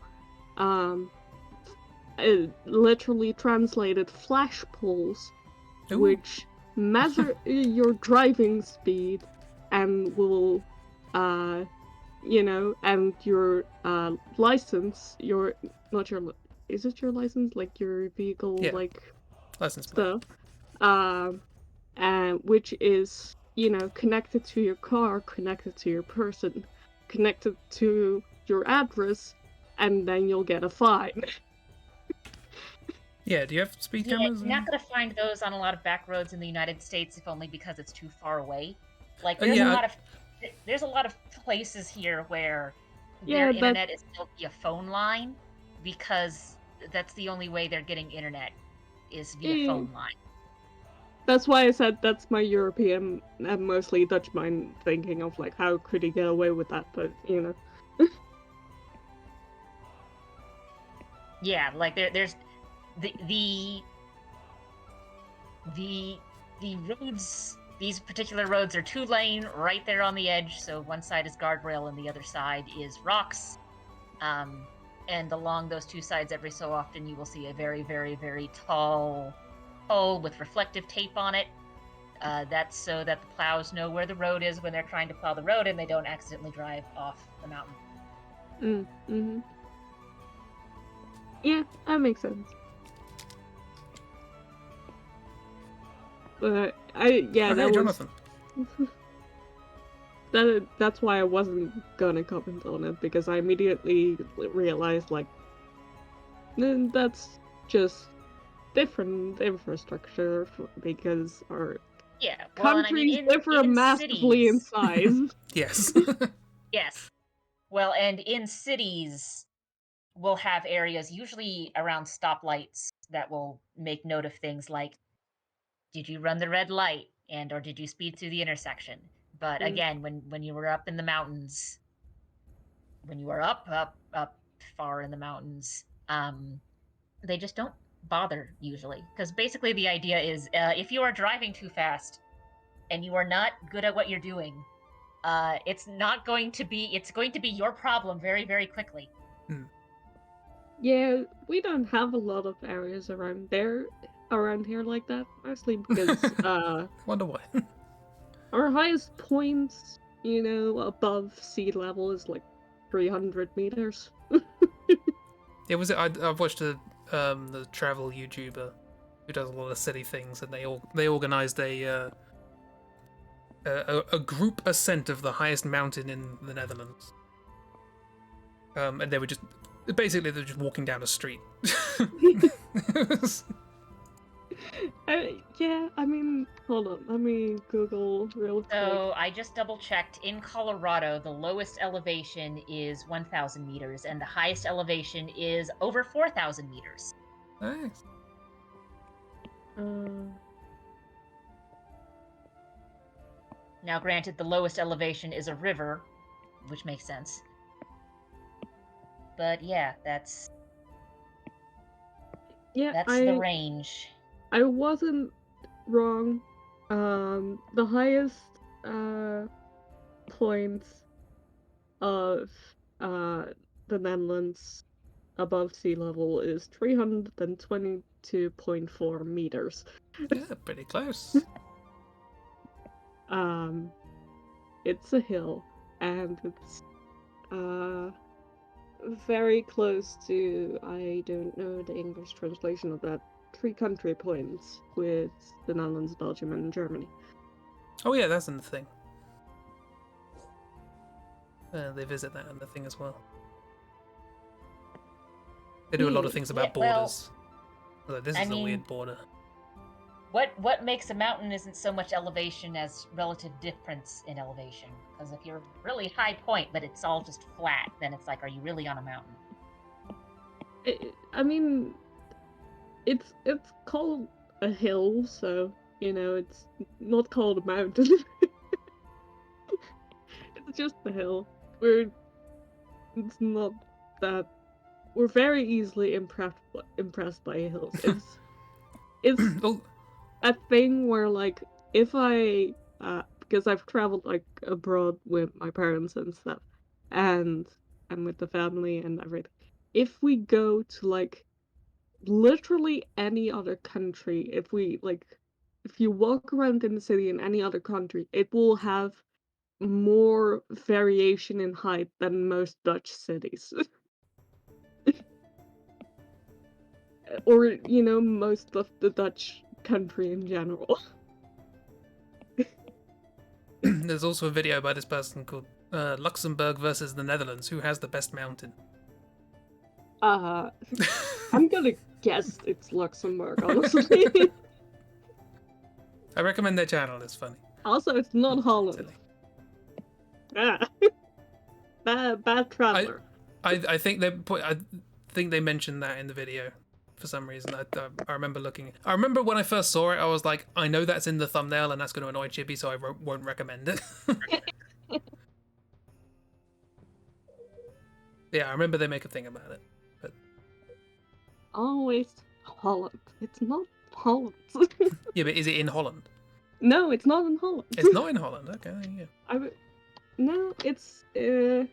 literally translated flash poles, Ooh. which measure your driving speed and will, and your license, is it your license? Like your vehicle, Yeah. like License plate. stuff, and which is, connected to your car, connected to your person. connected to your address, and then you'll get a fine. Yeah, do you have speed cameras? You're not going to find those on a lot of back roads in the United States, if only because it's too far away. Like, there's a lot of places here where their internet is still via phone line, because that's the only way they're getting internet is via phone line. That's why I said that's my European and mostly Dutch mind thinking of, like, how could he get away with that, but, you know. Yeah, like, there's the roads, these particular roads are 2-lane right there on the edge, so one side is guardrail and the other side is rocks. And along those two sides, every so often, you will see a very, very, very tall pole with reflective tape on it. That's so that the plows know where the road is when they're trying to plow the road and they don't accidentally drive off the mountain. Mm-hmm. Yeah, that makes sense. But that Jonathan. That's why I wasn't gonna comment on it, because I immediately realized, like, that's just different infrastructure because our countries differ massively in size. Yes. Yes. Well, and in cities, we'll have areas usually around stoplights that will make note of things like, did you run the red light, and or did you speed through the intersection? But again, when you were up in the mountains, when you are up far in the mountains, they just don't bother usually, because basically the idea is, if you are driving too fast and you are not good at what you're doing, it's going to be your problem very, very quickly. Yeah, we don't have a lot of areas around here like that, mostly because wonder why. Our highest points, above sea level is like 300 meters. Yeah, was it? I've watched the travel YouTuber who does a lot of silly things, and they organised a group ascent of the highest mountain in the Netherlands. And they were just walking down a street. Yeah, I mean, hold on, let me Google real quick. So I just double checked. In Colorado, the lowest elevation is 1,000 meters, and the highest elevation is over 4,000 meters. Nice. Now, granted, the lowest elevation is a river, which makes sense. But yeah, that's the range. I wasn't wrong. The highest points of the Netherlands above sea level is 322.4 meters. Yeah, pretty close. It's a hill, and it's very close to, I don't know the English translation of that, 3 country points with the Netherlands, Belgium, and Germany. Oh yeah, that's in the thing. They visit that in the thing as well. They do a lot of things about borders. Well, this is a weird border. What makes a mountain isn't so much elevation as relative difference in elevation. Because if you're really high point, but it's all just flat, then it's like, are you really on a mountain? It's called a hill, so, it's not called a mountain. It's just a hill. We're very easily impressed by hills. It's a thing where, like, if I because I've traveled, like, abroad with my parents and stuff, and with the family and everything. If we go to, like, literally any other country, if you walk around in the city in any other country, it will have more variation in height than most Dutch cities. Or, most of the Dutch country in general. There's also a video by this person called Luxembourg versus the Netherlands. Who has the best mountain? I'm gonna guess it's Luxembourg, honestly. I recommend their channel. It's funny. Also, it's not Holland. Silly. Bad traveler. I think they mentioned that in the video for some reason. I remember looking. I remember when I first saw it, I was like, I know that's in the thumbnail and that's going to annoy Chibi, so I won't recommend it. Yeah, I remember they make a thing about it. But Always Holland. It's not Holland. yeah, but is it in Holland? No, it's not in Holland. It's not in Holland. Okay, yeah. No, it's yeah,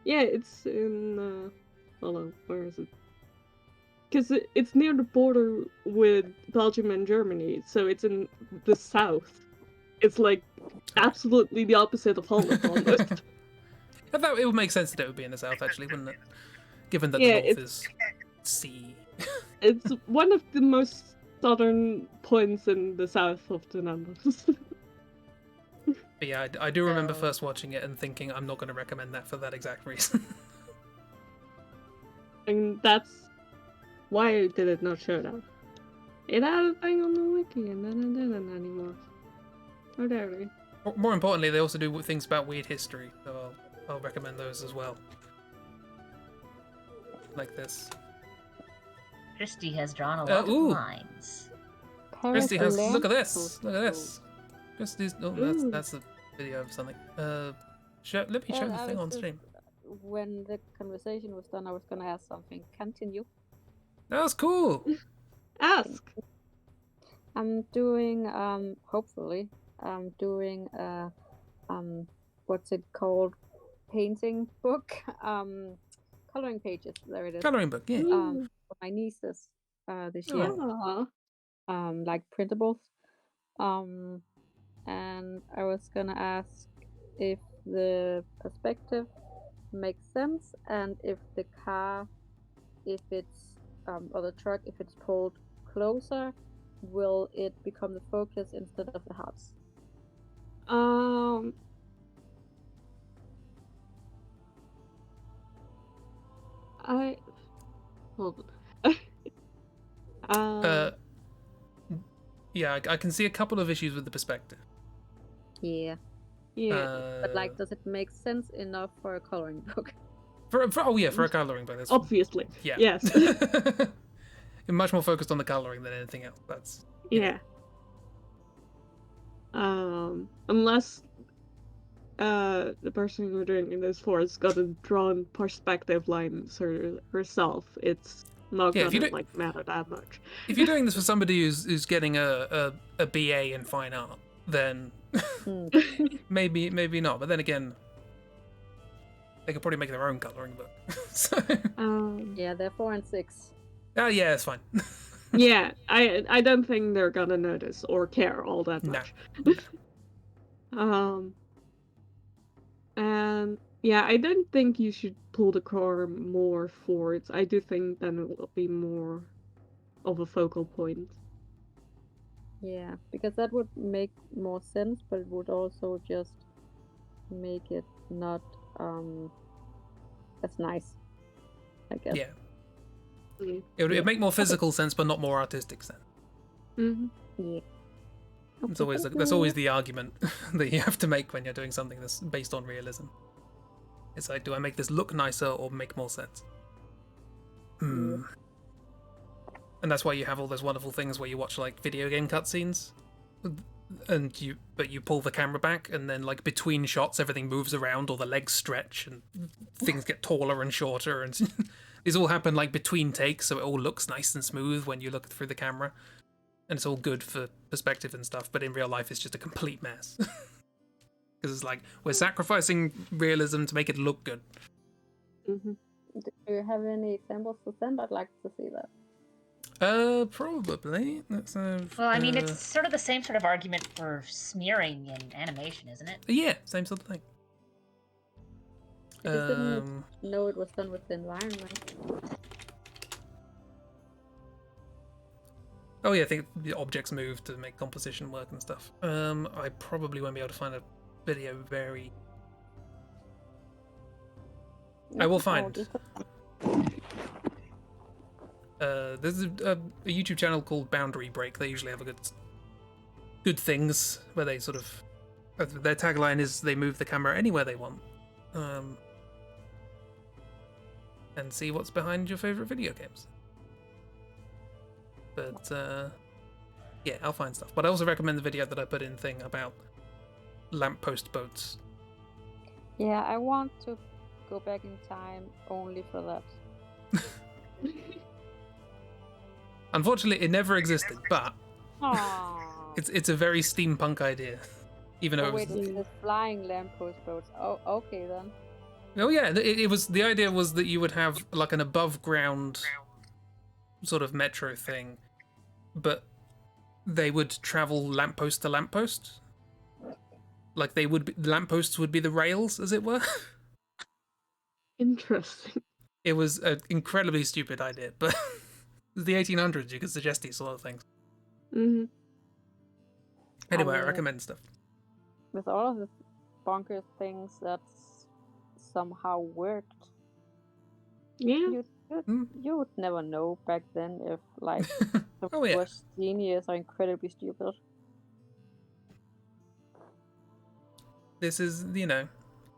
it's in hold on, where is it? Because it's near the border with Belgium and Germany, so it's in the south. It's like absolutely the opposite of Holland almost. I thought it would make sense that it would be in the south, actually, wouldn't it? Given that Yeah, the north is sea. It's one of the most southern points in the south of the Netherlands. But yeah, I do remember first watching it and thinking I'm not going to recommend that for that exact reason. And that's why did it not show that? It had a thing on the wiki and then it didn't anymore. Oh, there we go. More importantly, they also do things about weird history, so I'll recommend those as well. Like this. Christy has drawn a lot of lines. Christy has. Look at this. Look at this. Christy's. Oh, that's a video of something. Let me show the thing on stream. When the conversation was done, I was gonna ask something. Continue. That's cool. Ask. I'm doing hopefully I'm doing what's it called? Painting book. Coloring pages. There it is. Coloring book. Yeah. For my nieces this year. Aww. Like printables. And I was gonna ask if the perspective makes sense and if the car, if it's or the truck, if it's pulled closer, will it become the focus instead of the house? Hold on. Yeah, I can see a couple of issues with the perspective. Yeah. Yeah. But like, does it make sense enough for a coloring book? For a coloring book. That's Obviously. Yeah. Yes. You're much more focused on the coloring than anything else. That's yeah. Unless the person you're doing this for has got a drawn perspective lines herself, it's not gonna like matter that much. If you're doing this for somebody who's getting a BA in fine art, then maybe not. But then again, they could probably make their own coloring book. So yeah, they're 4 and 6. Oh yeah, it's fine. Yeah, I don't think they're gonna notice or care all that much. No. And yeah, I don't think you should pull the car more forwards. I do think then it will be more of a focal point. Yeah, because that would make more sense, but it would also just make it not as nice, I guess. Yeah. It would make more physical sense, but not more artistic sense. Mm-hmm. Yeah. It's always that's always the argument that you have to make when you're doing something that's based on realism. It's like, do I make this look nicer or make more sense? And that's why you have all those wonderful things where you watch like video game cutscenes, and you pull the camera back, and then like between shots everything moves around, or the legs stretch, and things get taller and shorter, and these all happen like between takes, so it all looks nice and smooth when you look through the camera. And it's all good for perspective and stuff, but in real life it's just a complete mess. Because it's like, we're sacrificing realism to make it look good. Do you have any examples to send? I'd like to see that. Probably. Let's have, well, I mean, it's sort of the same sort of argument for smearing in animation, isn't it? Yeah, same sort of thing. I just didn't know it was done with the environment. Oh yeah, I think the objects move to make composition work and stuff. I probably won't be able to find a video very I will Oh, find. this- There's a YouTube channel called Boundary Break. They usually have a good things where they sort of their tagline is they move the camera anywhere they want, and see what's behind your favorite video games. But yeah, I'll find stuff. But I also recommend the video that I put in thing about lamppost boats. Yeah, I want to go back in time only for that. Unfortunately, it never existed, but Aww. it's a very steampunk idea. Even though Oh it was, wait, it's flying lamppost boats. Oh, okay then. oh yeah, it was the idea was that you would have like an above ground sort of metro thing, but they would travel lamppost to lamppost. Like the lampposts would be the rails, as it were. Interesting. It was an incredibly stupid idea, but it was the 1800s. You could suggest these sort of things. Mm-hmm. Anyway, I mean, recommend stuff. With all of the bonkers things that somehow worked, Yeah. you would never know back then if like Oh yeah. was genius or incredibly stupid. This is,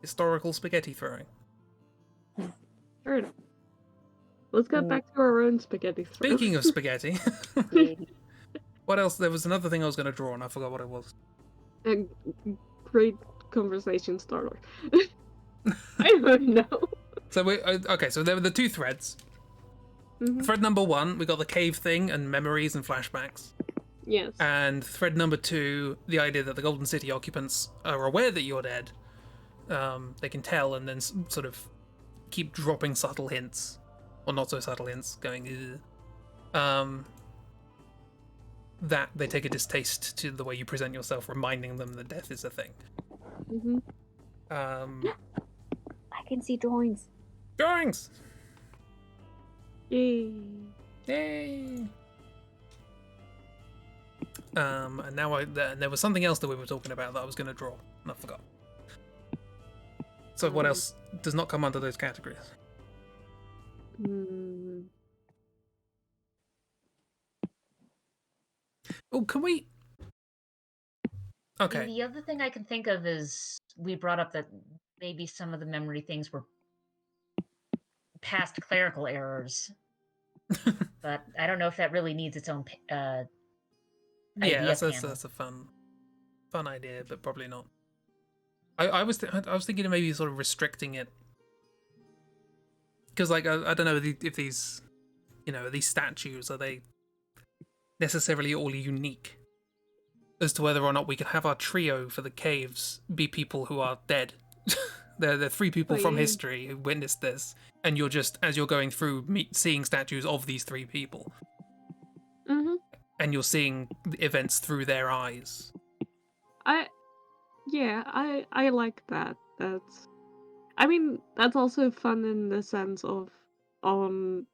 historical spaghetti throwing. Fair enough. Let's get back to our own spaghetti. Speaking of spaghetti, Maybe. what else? There was another thing I was going to draw and I forgot what it was. A great conversation starter. I don't know. So so there were the two threads. Mm-hmm. Thread number 1, we got the cave thing and memories and flashbacks. Yes. And thread number 2, the idea that the Golden City occupants are aware that you're dead. They can tell and then sort of keep dropping subtle hints, or not so subtle hints, going, that they take a distaste to the way you present yourself, reminding them that death is a thing. Mm-hmm. I can see drawings. Drawings! Yay. Yay! And now there was something else that we were talking about that I was going to draw, and I forgot. So what else does not come under those categories? Oh, can we? Okay. The other thing I can think of is we brought up that maybe some of the memory things were past clerical errors, but I don't know if that really needs its own Yeah, idea that's panel. a fun idea, but probably not. I was thinking of maybe sort of restricting it, because like I don't know if these these statues, are they necessarily all unique as to whether or not we could have our trio for the caves be people who are dead. They're 3 people from history who witnessed this, and you're just, as you're going through, seeing statues of these 3 people. Mm-hmm. And you're seeing the events through their eyes. I like that. That's also fun in the sense of on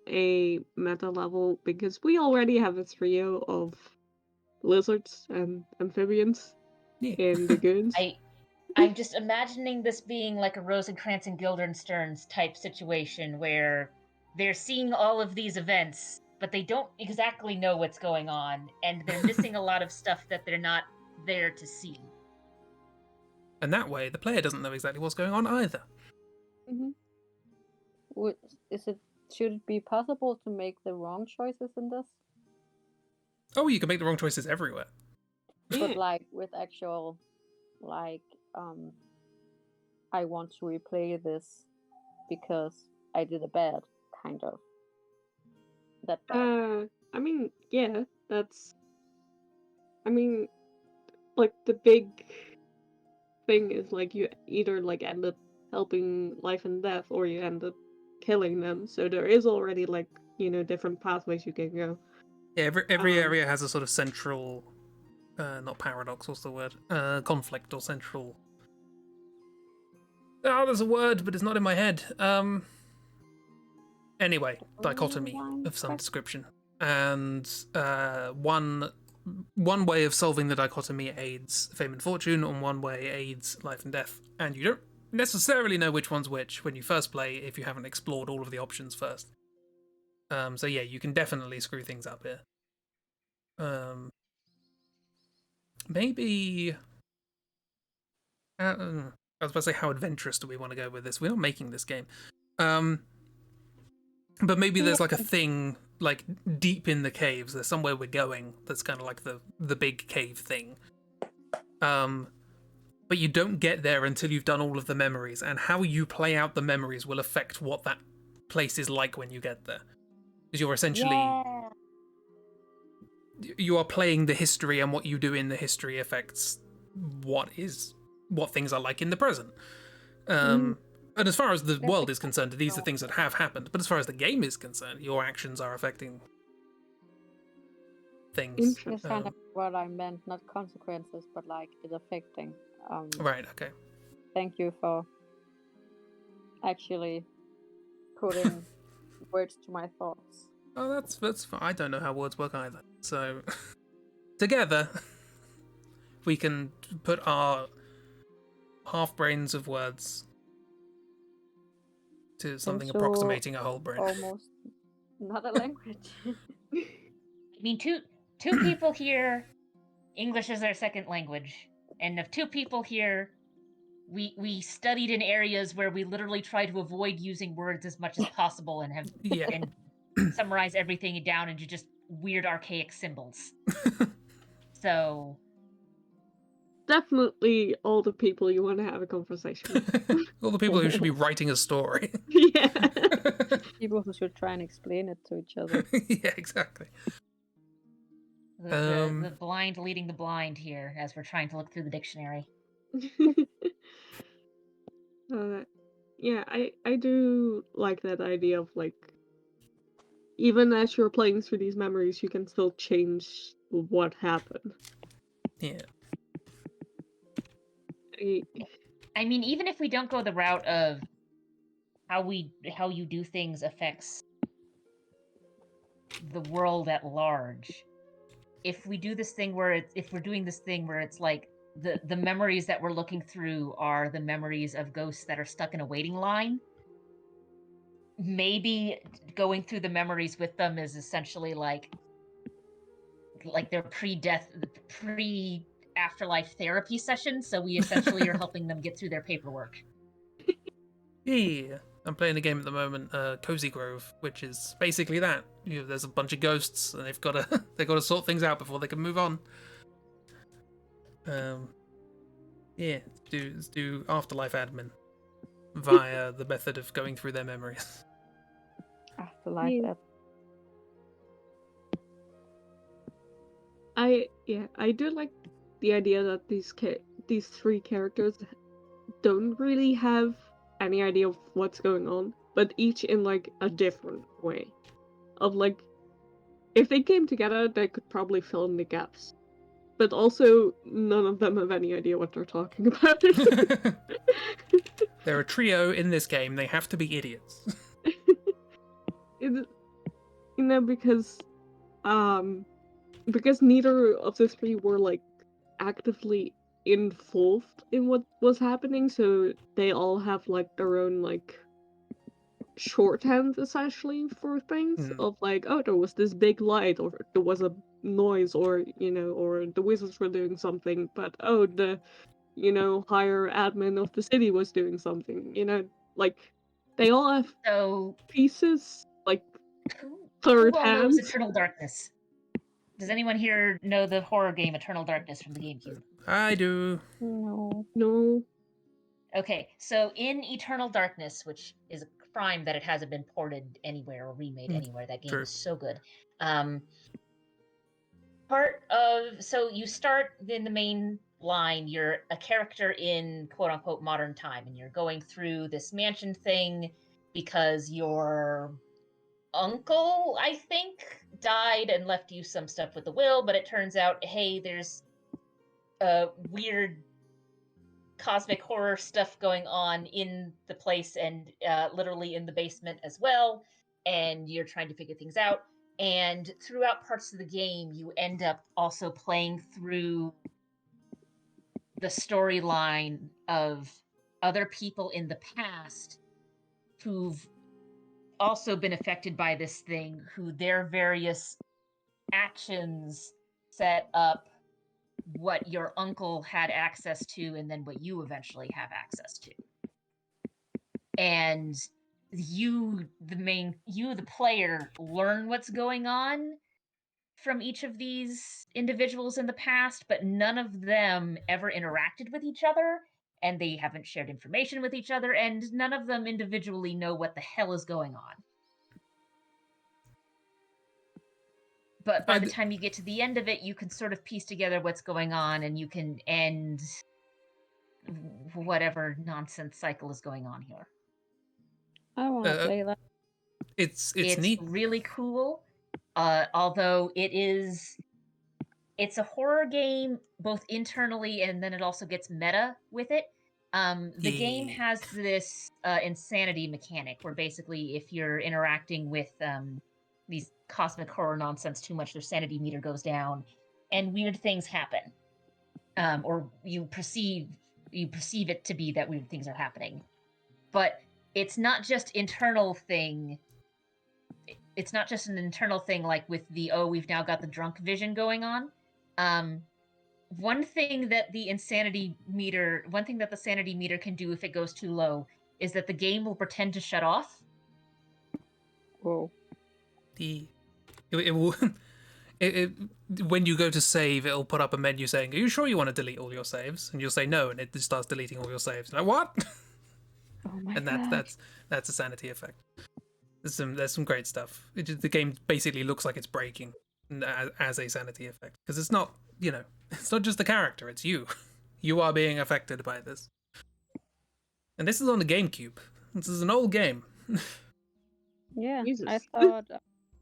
a meta level, because we already have a trio of lizards and amphibians in the goons. I'm just imagining this being like a Rosencrantz and Guildenstern's type situation where they're seeing all of these events, but they don't exactly know what's going on, and they're missing a lot of stuff that they're not there to see. And that way, the player doesn't know exactly what's going on either. Mm-hmm. Should it be possible to make the wrong choices in this? Oh, you can make the wrong choices everywhere. But like with actual, like, I want to replay this because I did a bad, kind of. That bad. Yeah, that's... like, the big thing is, like, you either, like, end up helping life and death, or you end up killing them, so there is already, like, different pathways you can go. Yeah, every area has a sort of central, not paradox, what's the word? Conflict or central... Oh, there's a word, but it's not in my head. Anyway, dichotomy of some description. And one way of solving the dichotomy aids fame and fortune, and one way aids life and death. And you don't necessarily know which one's which when you first play if you haven't explored all of the options first. So yeah, you can definitely screw things up here. Maybe I was about to say, how adventurous do we want to go with this? We're not making this game. But maybe there's like a thing like deep in the caves. There's somewhere we're going that's kind of like the big cave thing. But you don't get there until you've done all of the memories, and how you play out the memories will affect what that place is like when you get there. Because you're essentially you are playing the history, and what you do in the history affects what things are like in the present. And as far as the world is concerned, these are things that have happened. But as far as the game is concerned, your actions are affecting things. That's kind of what I meant, not consequences, but like it affecting. Right, okay. Thank you for actually putting words to my thoughts. Oh, that's fine. I don't know how words work either. So, together, we can put our half brains of words to something approximating a whole brain. Almost not a language. I mean, two people here, English is their second language, and of two people here, we studied in areas where we literally try to avoid using words as much as possible and have and summarize everything down into just weird archaic symbols. So definitely all the people you want to have a conversation with. All the people who should be writing a story. Yeah. People who should try and explain it to each other. Yeah, exactly. the blind leading the blind here as we're trying to look through the dictionary. Yeah, I do like that idea of like, even as you're playing through these memories, you can still change what happened. Yeah. I mean, even if we don't go the route of how you do things affects the world at large, if we do this thing where if we're doing this thing where it's like the memories that we're looking through are the memories of ghosts that are stuck in a waiting line, maybe going through the memories with them is essentially like their pre-afterlife therapy session, so we essentially are helping them get through their paperwork. Yeah. I'm playing a game at the moment, Cozy Grove, which is basically that. There's a bunch of ghosts, and they've got to sort things out before they can move on. Yeah, let's do afterlife admin via the method of going through their memories. Afterlife admin. I do like the idea that these three characters don't really have any idea of what's going on, but each in like a different way. Of like, if they came together, they could probably fill in the gaps. But also, none of them have any idea what they're talking about. They're a trio in this game. They have to be idiots. Because neither of the three were like actively involved in what was happening, so they all have like their own like shorthand essentially for things of like, oh, there was this big light, or there was a noise, or or the wizards were doing something, but oh, the higher admin of the city was doing something, like they all have pieces, like third Who all hands. knows Eternal Darkness? Does anyone here know the horror game Eternal Darkness from the GameCube? I do. No. Okay, so in Eternal Darkness, which is a crime that it hasn't been ported anywhere or remade anywhere, that game is so good. So you start in the main line, you're a character in quote-unquote modern time, and you're going through this mansion thing because your uncle, I think, died and left you some stuff with the will, but it turns out, hey, there's weird cosmic horror stuff going on in the place and literally in the basement as well, and you're trying to figure things out. And throughout parts of the game, you end up also playing through the storyline of other people in the past who've also been affected by this thing, who their various actions set up what your uncle had access to and then what you eventually have access to. And you, the player, learn what's going on from each of these individuals in the past, but none of them ever interacted with each other, and they haven't shared information with each other, and none of them individually know what the hell is going on. But by the time you get to the end of it, you can sort of piece together what's going on, and you can end whatever nonsense cycle is going on here. I want to play that. It's neat. Really cool. Although it's a horror game both internally, and then it also gets meta with it. The game has this insanity mechanic where basically if you're interacting with these cosmic horror nonsense too much, their sanity meter goes down and weird things happen. Or you perceive it to be that weird things are happening. But it's not just internal thing. It's not just an internal thing like with the, we've now got the drunk vision going on. One thing that the sanity meter can do if it goes too low is that the game will pretend to shut off. Whoa. It will. When you go to save, it'll put up a menu saying, "Are you sure you want to delete all your saves?" And you'll say no, and it just starts deleting all your saves. Like what? Oh my and god. that's a sanity effect. There's some great stuff. The game basically looks like it's breaking as a sanity effect because it's not, it's not just the character, it's you. You are being affected by this. And this is on the GameCube. This is an old game. Yeah, Jesus. I thought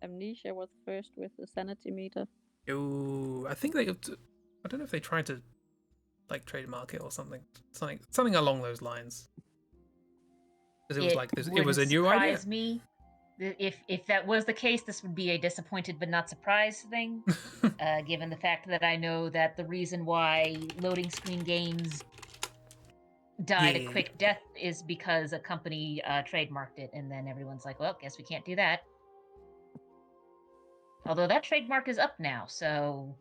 Amnesia was first with the sanity meter. I think I don't know if they tried to like trademark it or something along those lines. Because it was a new idea. Surprise me. If that was the case, this would be a disappointed but not surprised thing, given the fact that I know that the reason why loading screen games died a quick death is because a company trademarked it, and then everyone's like, well, guess we can't do that. Although that trademark is up now, so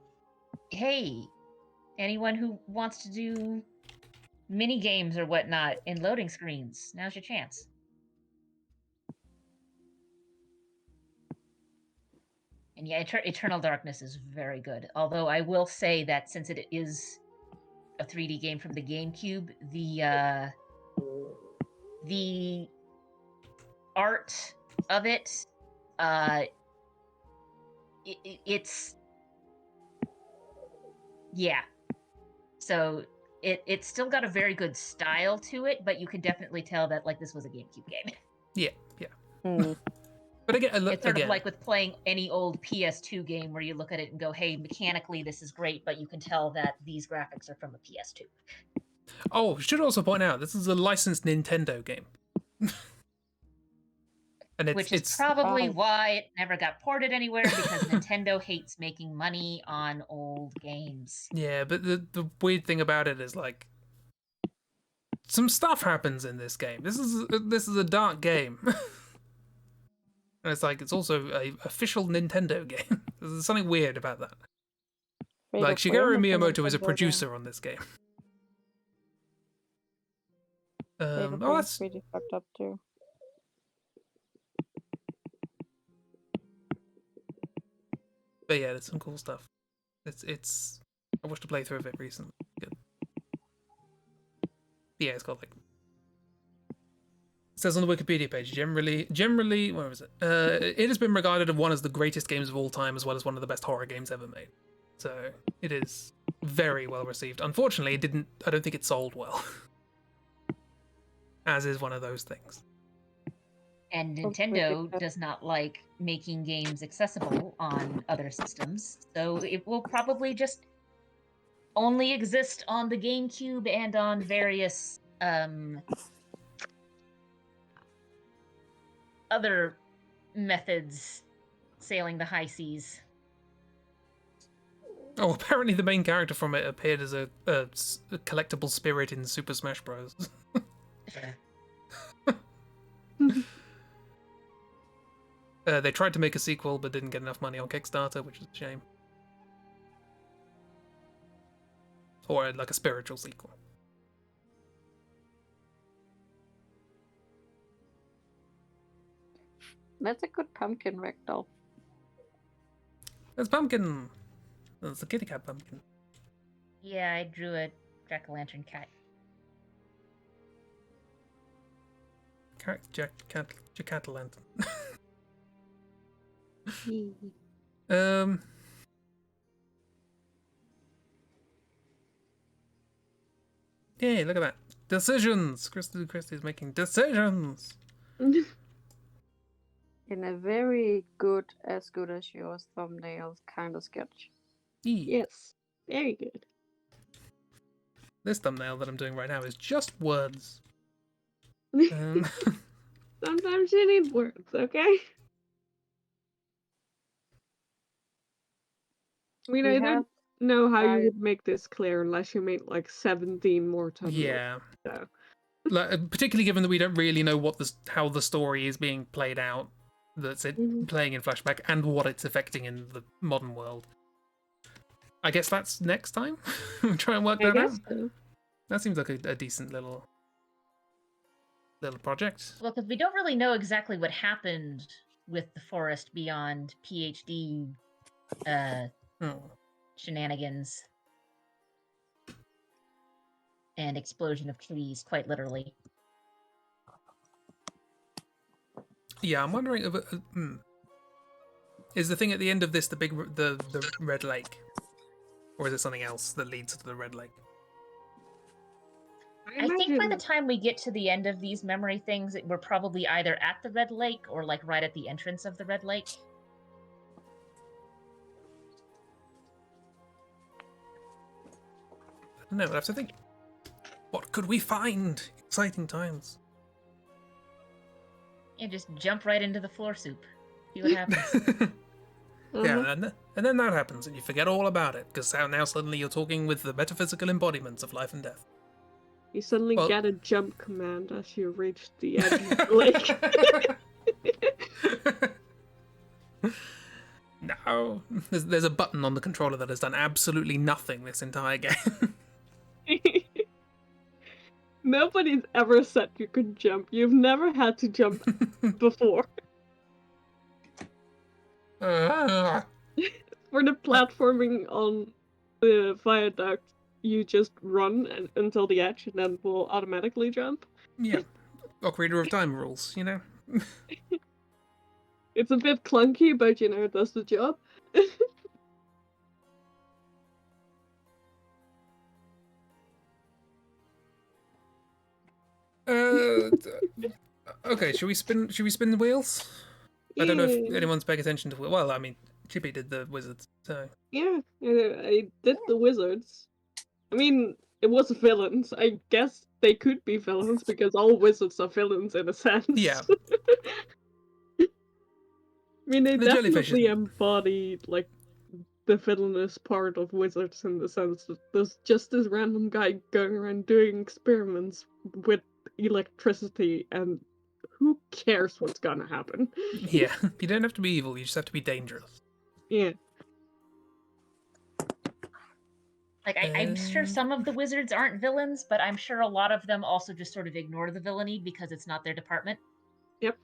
hey, anyone who wants to do mini games or whatnot in loading screens, now's your chance. And yeah, Eternal Darkness is very good. Although I will say that since it is a 3D game from the GameCube, the art of it, it's yeah. So it's still got a very good style to it, but you can definitely tell that like this was a GameCube game. Yeah. Mm. But again, It's sort of like with playing any old PS2 game where you look at it and go, hey, mechanically this is great, but you can tell that these graphics are from a PS2. Oh, should also point out, this is a licensed Nintendo game. And Which is probably why it never got ported anywhere, because Nintendo hates making money on old games. Yeah, but the weird thing about it is like some stuff happens in this game. This is a dark game. And it's like, it's also an official Nintendo game. There's something weird about that. Like, Shigeru Miyamoto is a producer on this game. That's pretty fucked up too. But yeah, there's some cool stuff. It's I watched a playthrough of it recently. Good. Yeah, it's got like, it says on the Wikipedia page, generally, where is it? It has been regarded as one of the greatest games of all time, as well as one of the best horror games ever made. So it is very well received. Unfortunately, I don't think it sold well. As is one of those things. And Nintendo does not like making games accessible on other systems, so it will probably just only exist on the GameCube and on various other methods sailing the high seas. Oh, apparently the main character from it appeared as a collectible spirit in Super Smash Bros. They tried to make a sequel, but didn't get enough money on Kickstarter, which is a shame. Or like a spiritual sequel. That's a good pumpkin, Ragdoll. There's pumpkin. There's a kitty cat pumpkin. Yeah, I drew a jack-o'-lantern cat. Jack-cat-lantern. Yay, look at that. Decisions! Christy's making decisions! In a very good as yours thumbnail kind of sketch. Yes, very good. This thumbnail that I'm doing right now is just words. Sometimes you need words, okay? I mean, I don't know how you would make this clear unless you made like 17 more thumbnails. Yeah. So. Like, particularly given that we don't really know how the story is being played out, that's playing in flashback, and what it's affecting in the modern world. I guess that's next time. We'll try and work that out. So. That seems like a decent little project. Well, because we don't really know exactly what happened with the forest beyond PhD shenanigans and explosion of trees, quite literally. Yeah, I'm wondering if is the thing at the end of this the Red Lake, or is it something else that leads to the Red Lake? I think by the time we get to the end of these memory things, we're probably either at the Red Lake or like right at the entrance of the Red Lake. I don't know, I have to think. What could we find? Exciting times. Yeah, just jump right into the floor soup. See what happens. Yeah, and then that happens, and you forget all about it, because now suddenly you're talking with the metaphysical embodiments of life and death. You suddenly get a jump command as you reach the edge of the lake. No. There's a button on the controller that has done absolutely nothing this entire game. Nobody's ever said you could jump. You've never had to jump before. For the platforming on the viaduct, you just run until the edge and then will automatically jump. Yeah. Ocarina of Time rules, you know? It's a bit clunky, but you know, it does the job. Okay, should we spin the wheels? I don't know if anyone's paying attention to... Well, I mean, Chibi did the wizards, so... Yeah, I did the wizards. I mean, it was villains. I guess they could be villains, because all wizards are villains in a sense. Yeah. I mean, they definitely embody, like, the villainous part of wizards in the sense that there's just this random guy going around doing experiments with electricity, and who cares what's gonna happen? Yeah, you don't have to be evil, you just have to be dangerous. Yeah. Like, I'm sure some of the wizards aren't villains, but I'm sure a lot of them also just sort of ignore the villainy because it's not their department. Yep.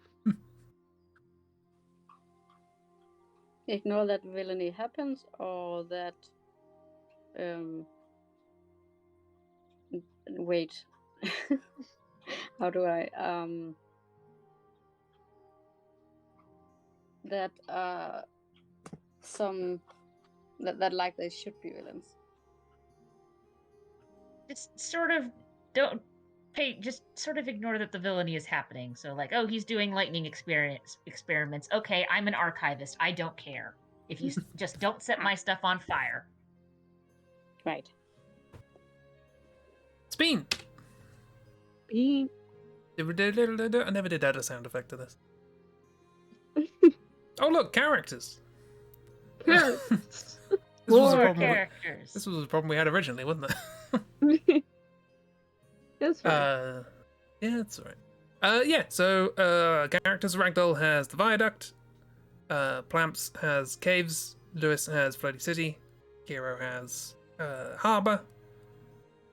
Ignore that villainy happens, or that... Wait. How do I... That, that like they should be villains. Just sort of just sort of ignore that the villainy is happening. So like, oh, he's doing lightning experiments. Okay, I'm an archivist. I don't care. If you just don't set my stuff on fire. Right. Spin! Bean. I never did add a sound effect to this. Oh look, characters! Characters! More characters. This was the problem we had originally, wasn't it? That's right. Yeah, that's alright. Yeah, so characters, Ragdoll has the Viaduct, Plamps has Caves, Lewis has Floaty City, Hero has Harbor,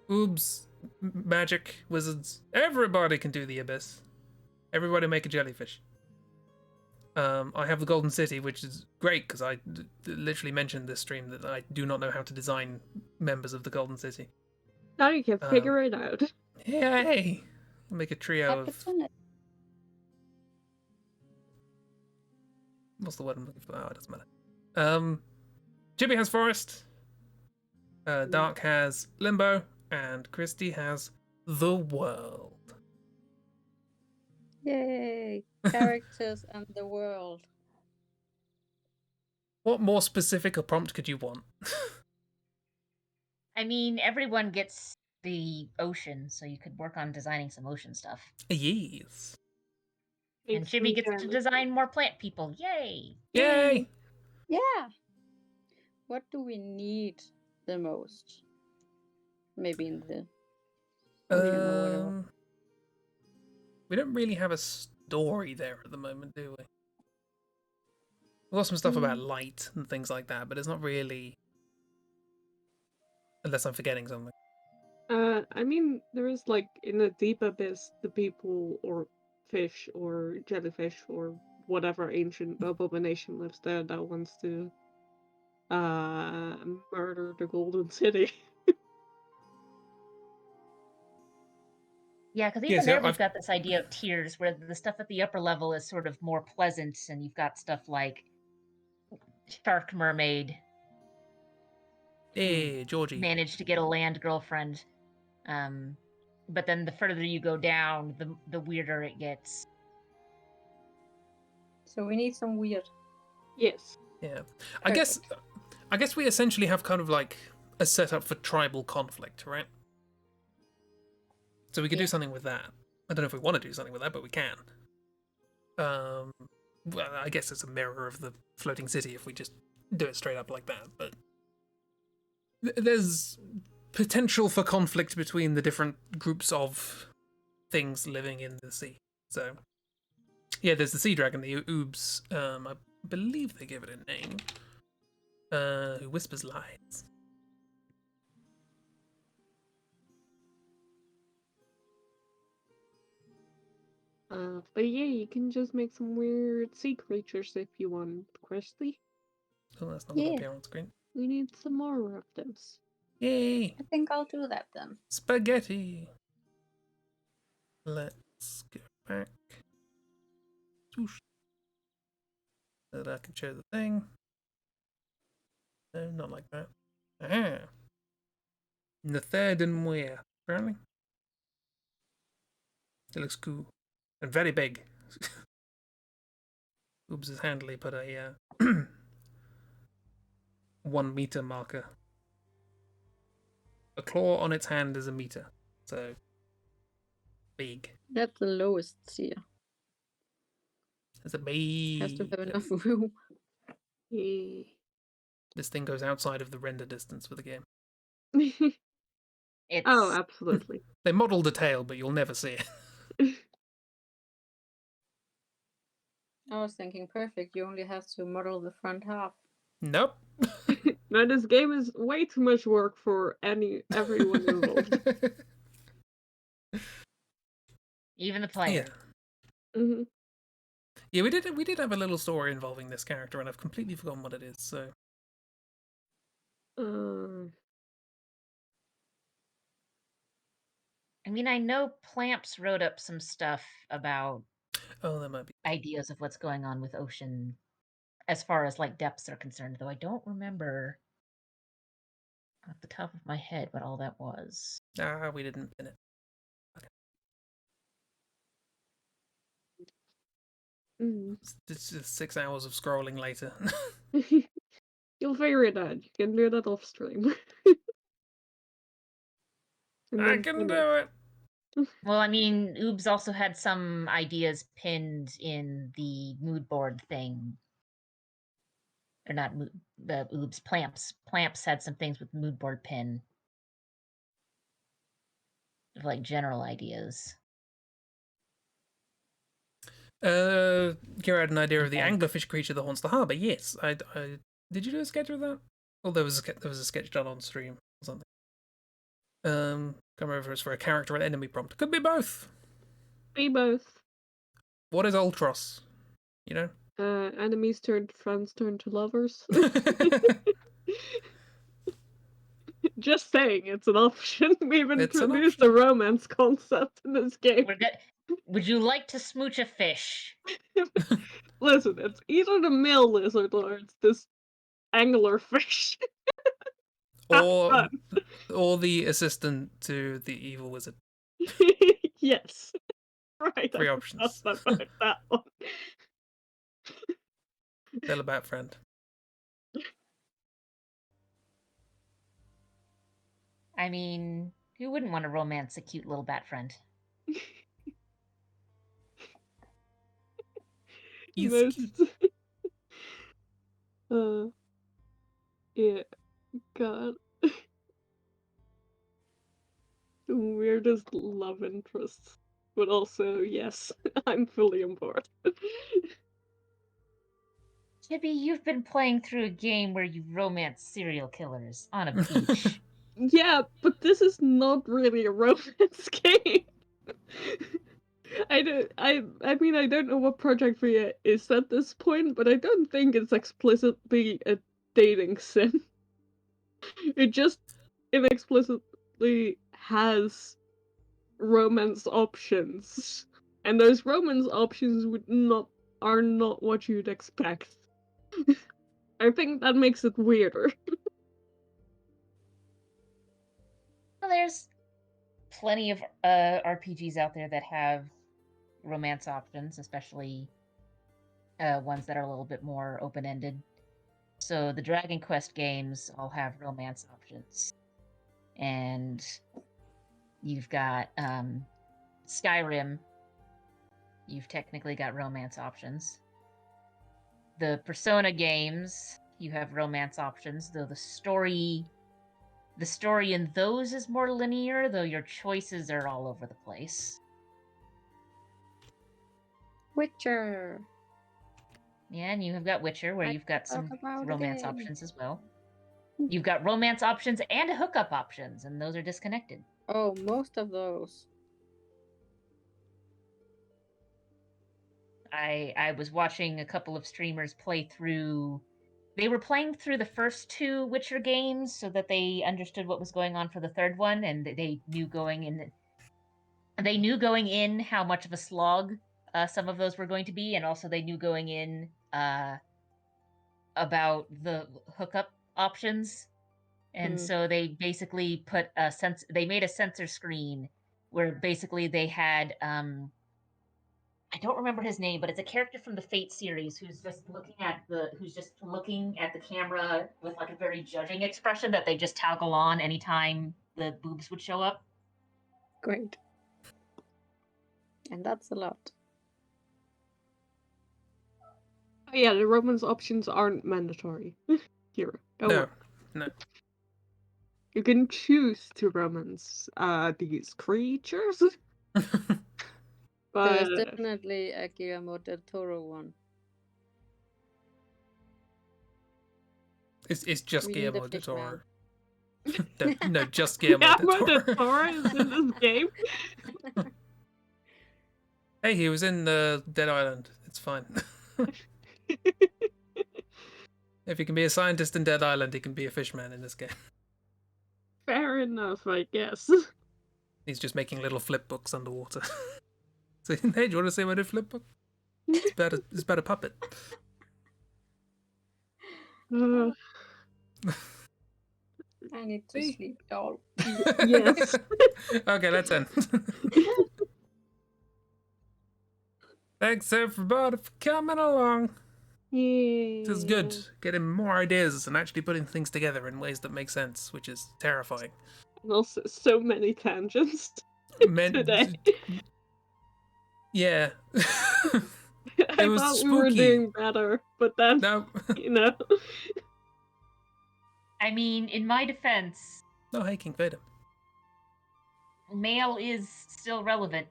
Oobs, Magic, Wizards. Everybody can do the Abyss. Everybody make a jellyfish. I have the Golden City, which is great because I literally mentioned this stream that I do not know how to design members of the Golden City. Now you can figure it out. Yay! Make a trio of... What's the word I'm looking for? Oh, it doesn't matter. Chibi has Forest. Dark has Limbo. And Christy has The World. Yay! Characters and the world. What more specific a prompt could you want? I mean, everyone gets the ocean, so you could work on designing some ocean stuff. Yes. And Chibi gets to design more plant people. Yay! Yay! Yeah. What do we need the most? Maybe in the ocean or whatever. We don't really have a story there at the moment, do we? We've got some stuff about light and things like that, but it's not really... Unless I'm forgetting something. I mean, there is like in the deep abyss, the people or fish or jellyfish or whatever ancient abomination lives there that wants to murder the Golden City. Yeah, because even there we've got this idea of tiers where the stuff at the upper level is sort of more pleasant, and you've got stuff like Shark Mermaid. Hey, Georgie. Managed to get a land girlfriend. But then the further you go down, the weirder it gets. So we need some weird. Yes. Yeah. I guess we essentially have kind of like a setup for tribal conflict, right? So we could do something with that. I don't know if we want to do something with that, but we can. Well, I guess it's a mirror of the floating city if we just do it straight up like that, but there's potential for conflict between the different groups of things living in the sea. So, yeah, there's the sea dragon, the Oobs. I believe they give it a name. Who whispers lies. But yeah, you can just make some weird sea creatures if you want, Christy. Oh, that's not going to appear on screen. We need some more of those. Yay! I think I'll do that then. Spaghetti! Let's go back. Swoosh. So that I can show the thing. No, not like that. Aha! The third and where, apparently. It looks cool. And very big. Oops is handily put a 1 meter marker. A claw on its hand is a meter. So big. That's the lowest tier. It's a big. Has to have enough room. Yeah. This thing goes outside of the render distance for the game. Oh, absolutely. They modelled a tail, but you'll never see it. I was thinking perfect. You only have to model the front half. Nope. No, this game is way too much work for everyone involved. Even the player. Yeah. Mm-hmm. Yeah, we did have a little story involving this character, and I've completely forgotten what it is. So. I mean, I know Plamps wrote up some stuff about that might be ideas of what's going on with ocean as far as like depths are concerned, though I don't remember off the top of my head what all that was. We didn't pin it. Okay. It's just 6 hours of scrolling later. You'll figure it out. You can do that off stream. I can do it. Well, I mean, Oobs also had some ideas pinned in the mood board thing. Or not the Oobs, Plamps. Plamps had some things with mood board pin. Of like general ideas. Kira had an idea of the Okay. anglerfish creature that haunts the harbour. Yes, I did you do a sketch of that? Oh, there was a sketch done on stream or something. Can't remember if it was for a character or an enemy prompt. Could be both. Be both. What is Ultros? You know? Enemies turned friends turned to lovers. Just saying, it's an option. We've It's an introduced option. a romance concept in this game. Would you like to smooch a fish? Listen, it's either the male lizard or it's this anglerfish. or the assistant to the evil wizard. Yes. Right. Three I options. forgot about that one. Tell about friend. I mean, who wouldn't want to romance a cute little bat friend? He's Most... cute. Yeah. God. The weirdest love interests. But also, yes, I'm fully on board. Chibi, you've been playing through a game where you romance serial killers on a beach. Yeah, but this is not really a romance game. I mean, I don't know what Project Via is at this point, but I don't think it's explicitly a dating sim. It just inexplicitly has romance options. And those romance options are not what you'd expect. I think that makes it weirder. Well, there's plenty of RPGs out there that have romance options, especially ones that are a little bit more open-ended. So the Dragon Quest games all have romance options. And you've got Skyrim. You've technically got romance options. The Persona games, you have romance options, though the story in those is more linear, though your choices are all over the place. Witcher. Yeah, and you have got Witcher, where you've got some about romance it. options as well. You've got romance options and hookup options, and those are disconnected. Oh, most of those. I was watching a couple of streamers play through. They were playing through the first two Witcher games so that they understood what was going on for the third one, and they knew going in. They knew going in how much of a slog some of those were going to be, and also they knew going in about the hookup options. And so they basically put they made a sensor screen where basically they had I don't remember his name, but it's a character from the Fate series who's just looking at the camera with like a very judging expression that they just toggle on anytime the boobs would show up. Great. And that's a lot. Oh, yeah, the romance options aren't mandatory. Here. No. You can choose to romance these creatures. But There's definitely a Guillermo del Toro one. It's just We need Guillermo a del fish Toro. No, just Guillermo del Toro. Toro is in this game. Hey, he was in Dead Island. It's fine. If he can be a scientist in Dead Island, he can be a fishman in this game. Fair enough, I guess. He's just making little flip books underwater. So, hey, do you want to see my new flip book? It's about a puppet. Uh, I need to sleep, y'all. yes. Okay, let's end. Thanks everybody for coming along. Yeah. This is good. Getting more ideas and actually putting things together in ways that make sense, which is terrifying. And also so many tangents today. Yeah. I was thought we were spooky. doing better, but then, No. you know. I mean, in my defense, No, hey, King Vader. male is still relevant.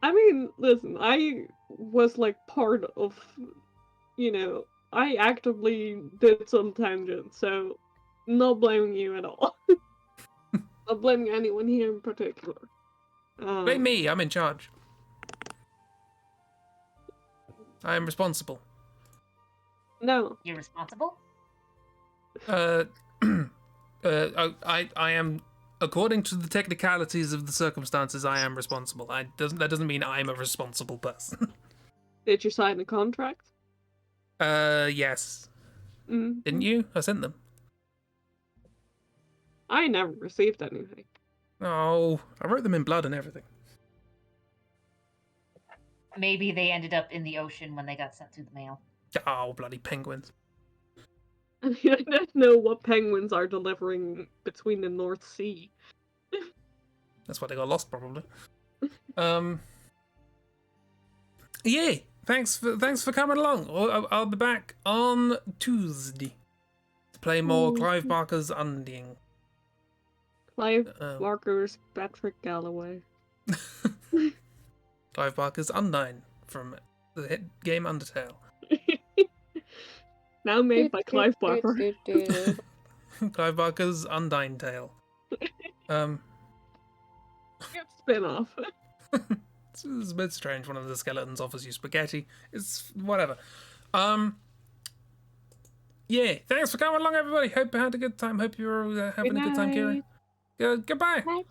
I mean, listen, I was like part of, I actively did some tangents, so not blaming you at all. Not blaming anyone here in particular. Blame me, I'm in charge. I am responsible. No. You're responsible? I am, according to the technicalities of the circumstances, I am responsible. That doesn't mean I'm a responsible person. Did you sign a contract? Yes. Mm-hmm. Didn't you? I sent them. I never received anything. Oh, I wrote them in blood and everything. Maybe they ended up in the ocean when they got sent through the mail. Oh, bloody penguins. I mean, I don't know what penguins are delivering between the North Sea. That's why they got lost, probably. Yeah. Thanks for coming along. I'll be back on Tuesday to play more Clive Barker's Undying. Clive Barker's Patrick Galloway. Clive Barker's Undying from the hit game Undertale. Now made by Clive Barker. Clive Barker's Undying Tale. Spin-off. It's a bit strange. One of the skeletons offers you spaghetti. It's whatever. Yeah. Thanks for coming along, everybody. Hope you had a good time. Hope you're having a good time, Kira. Goodbye. Bye.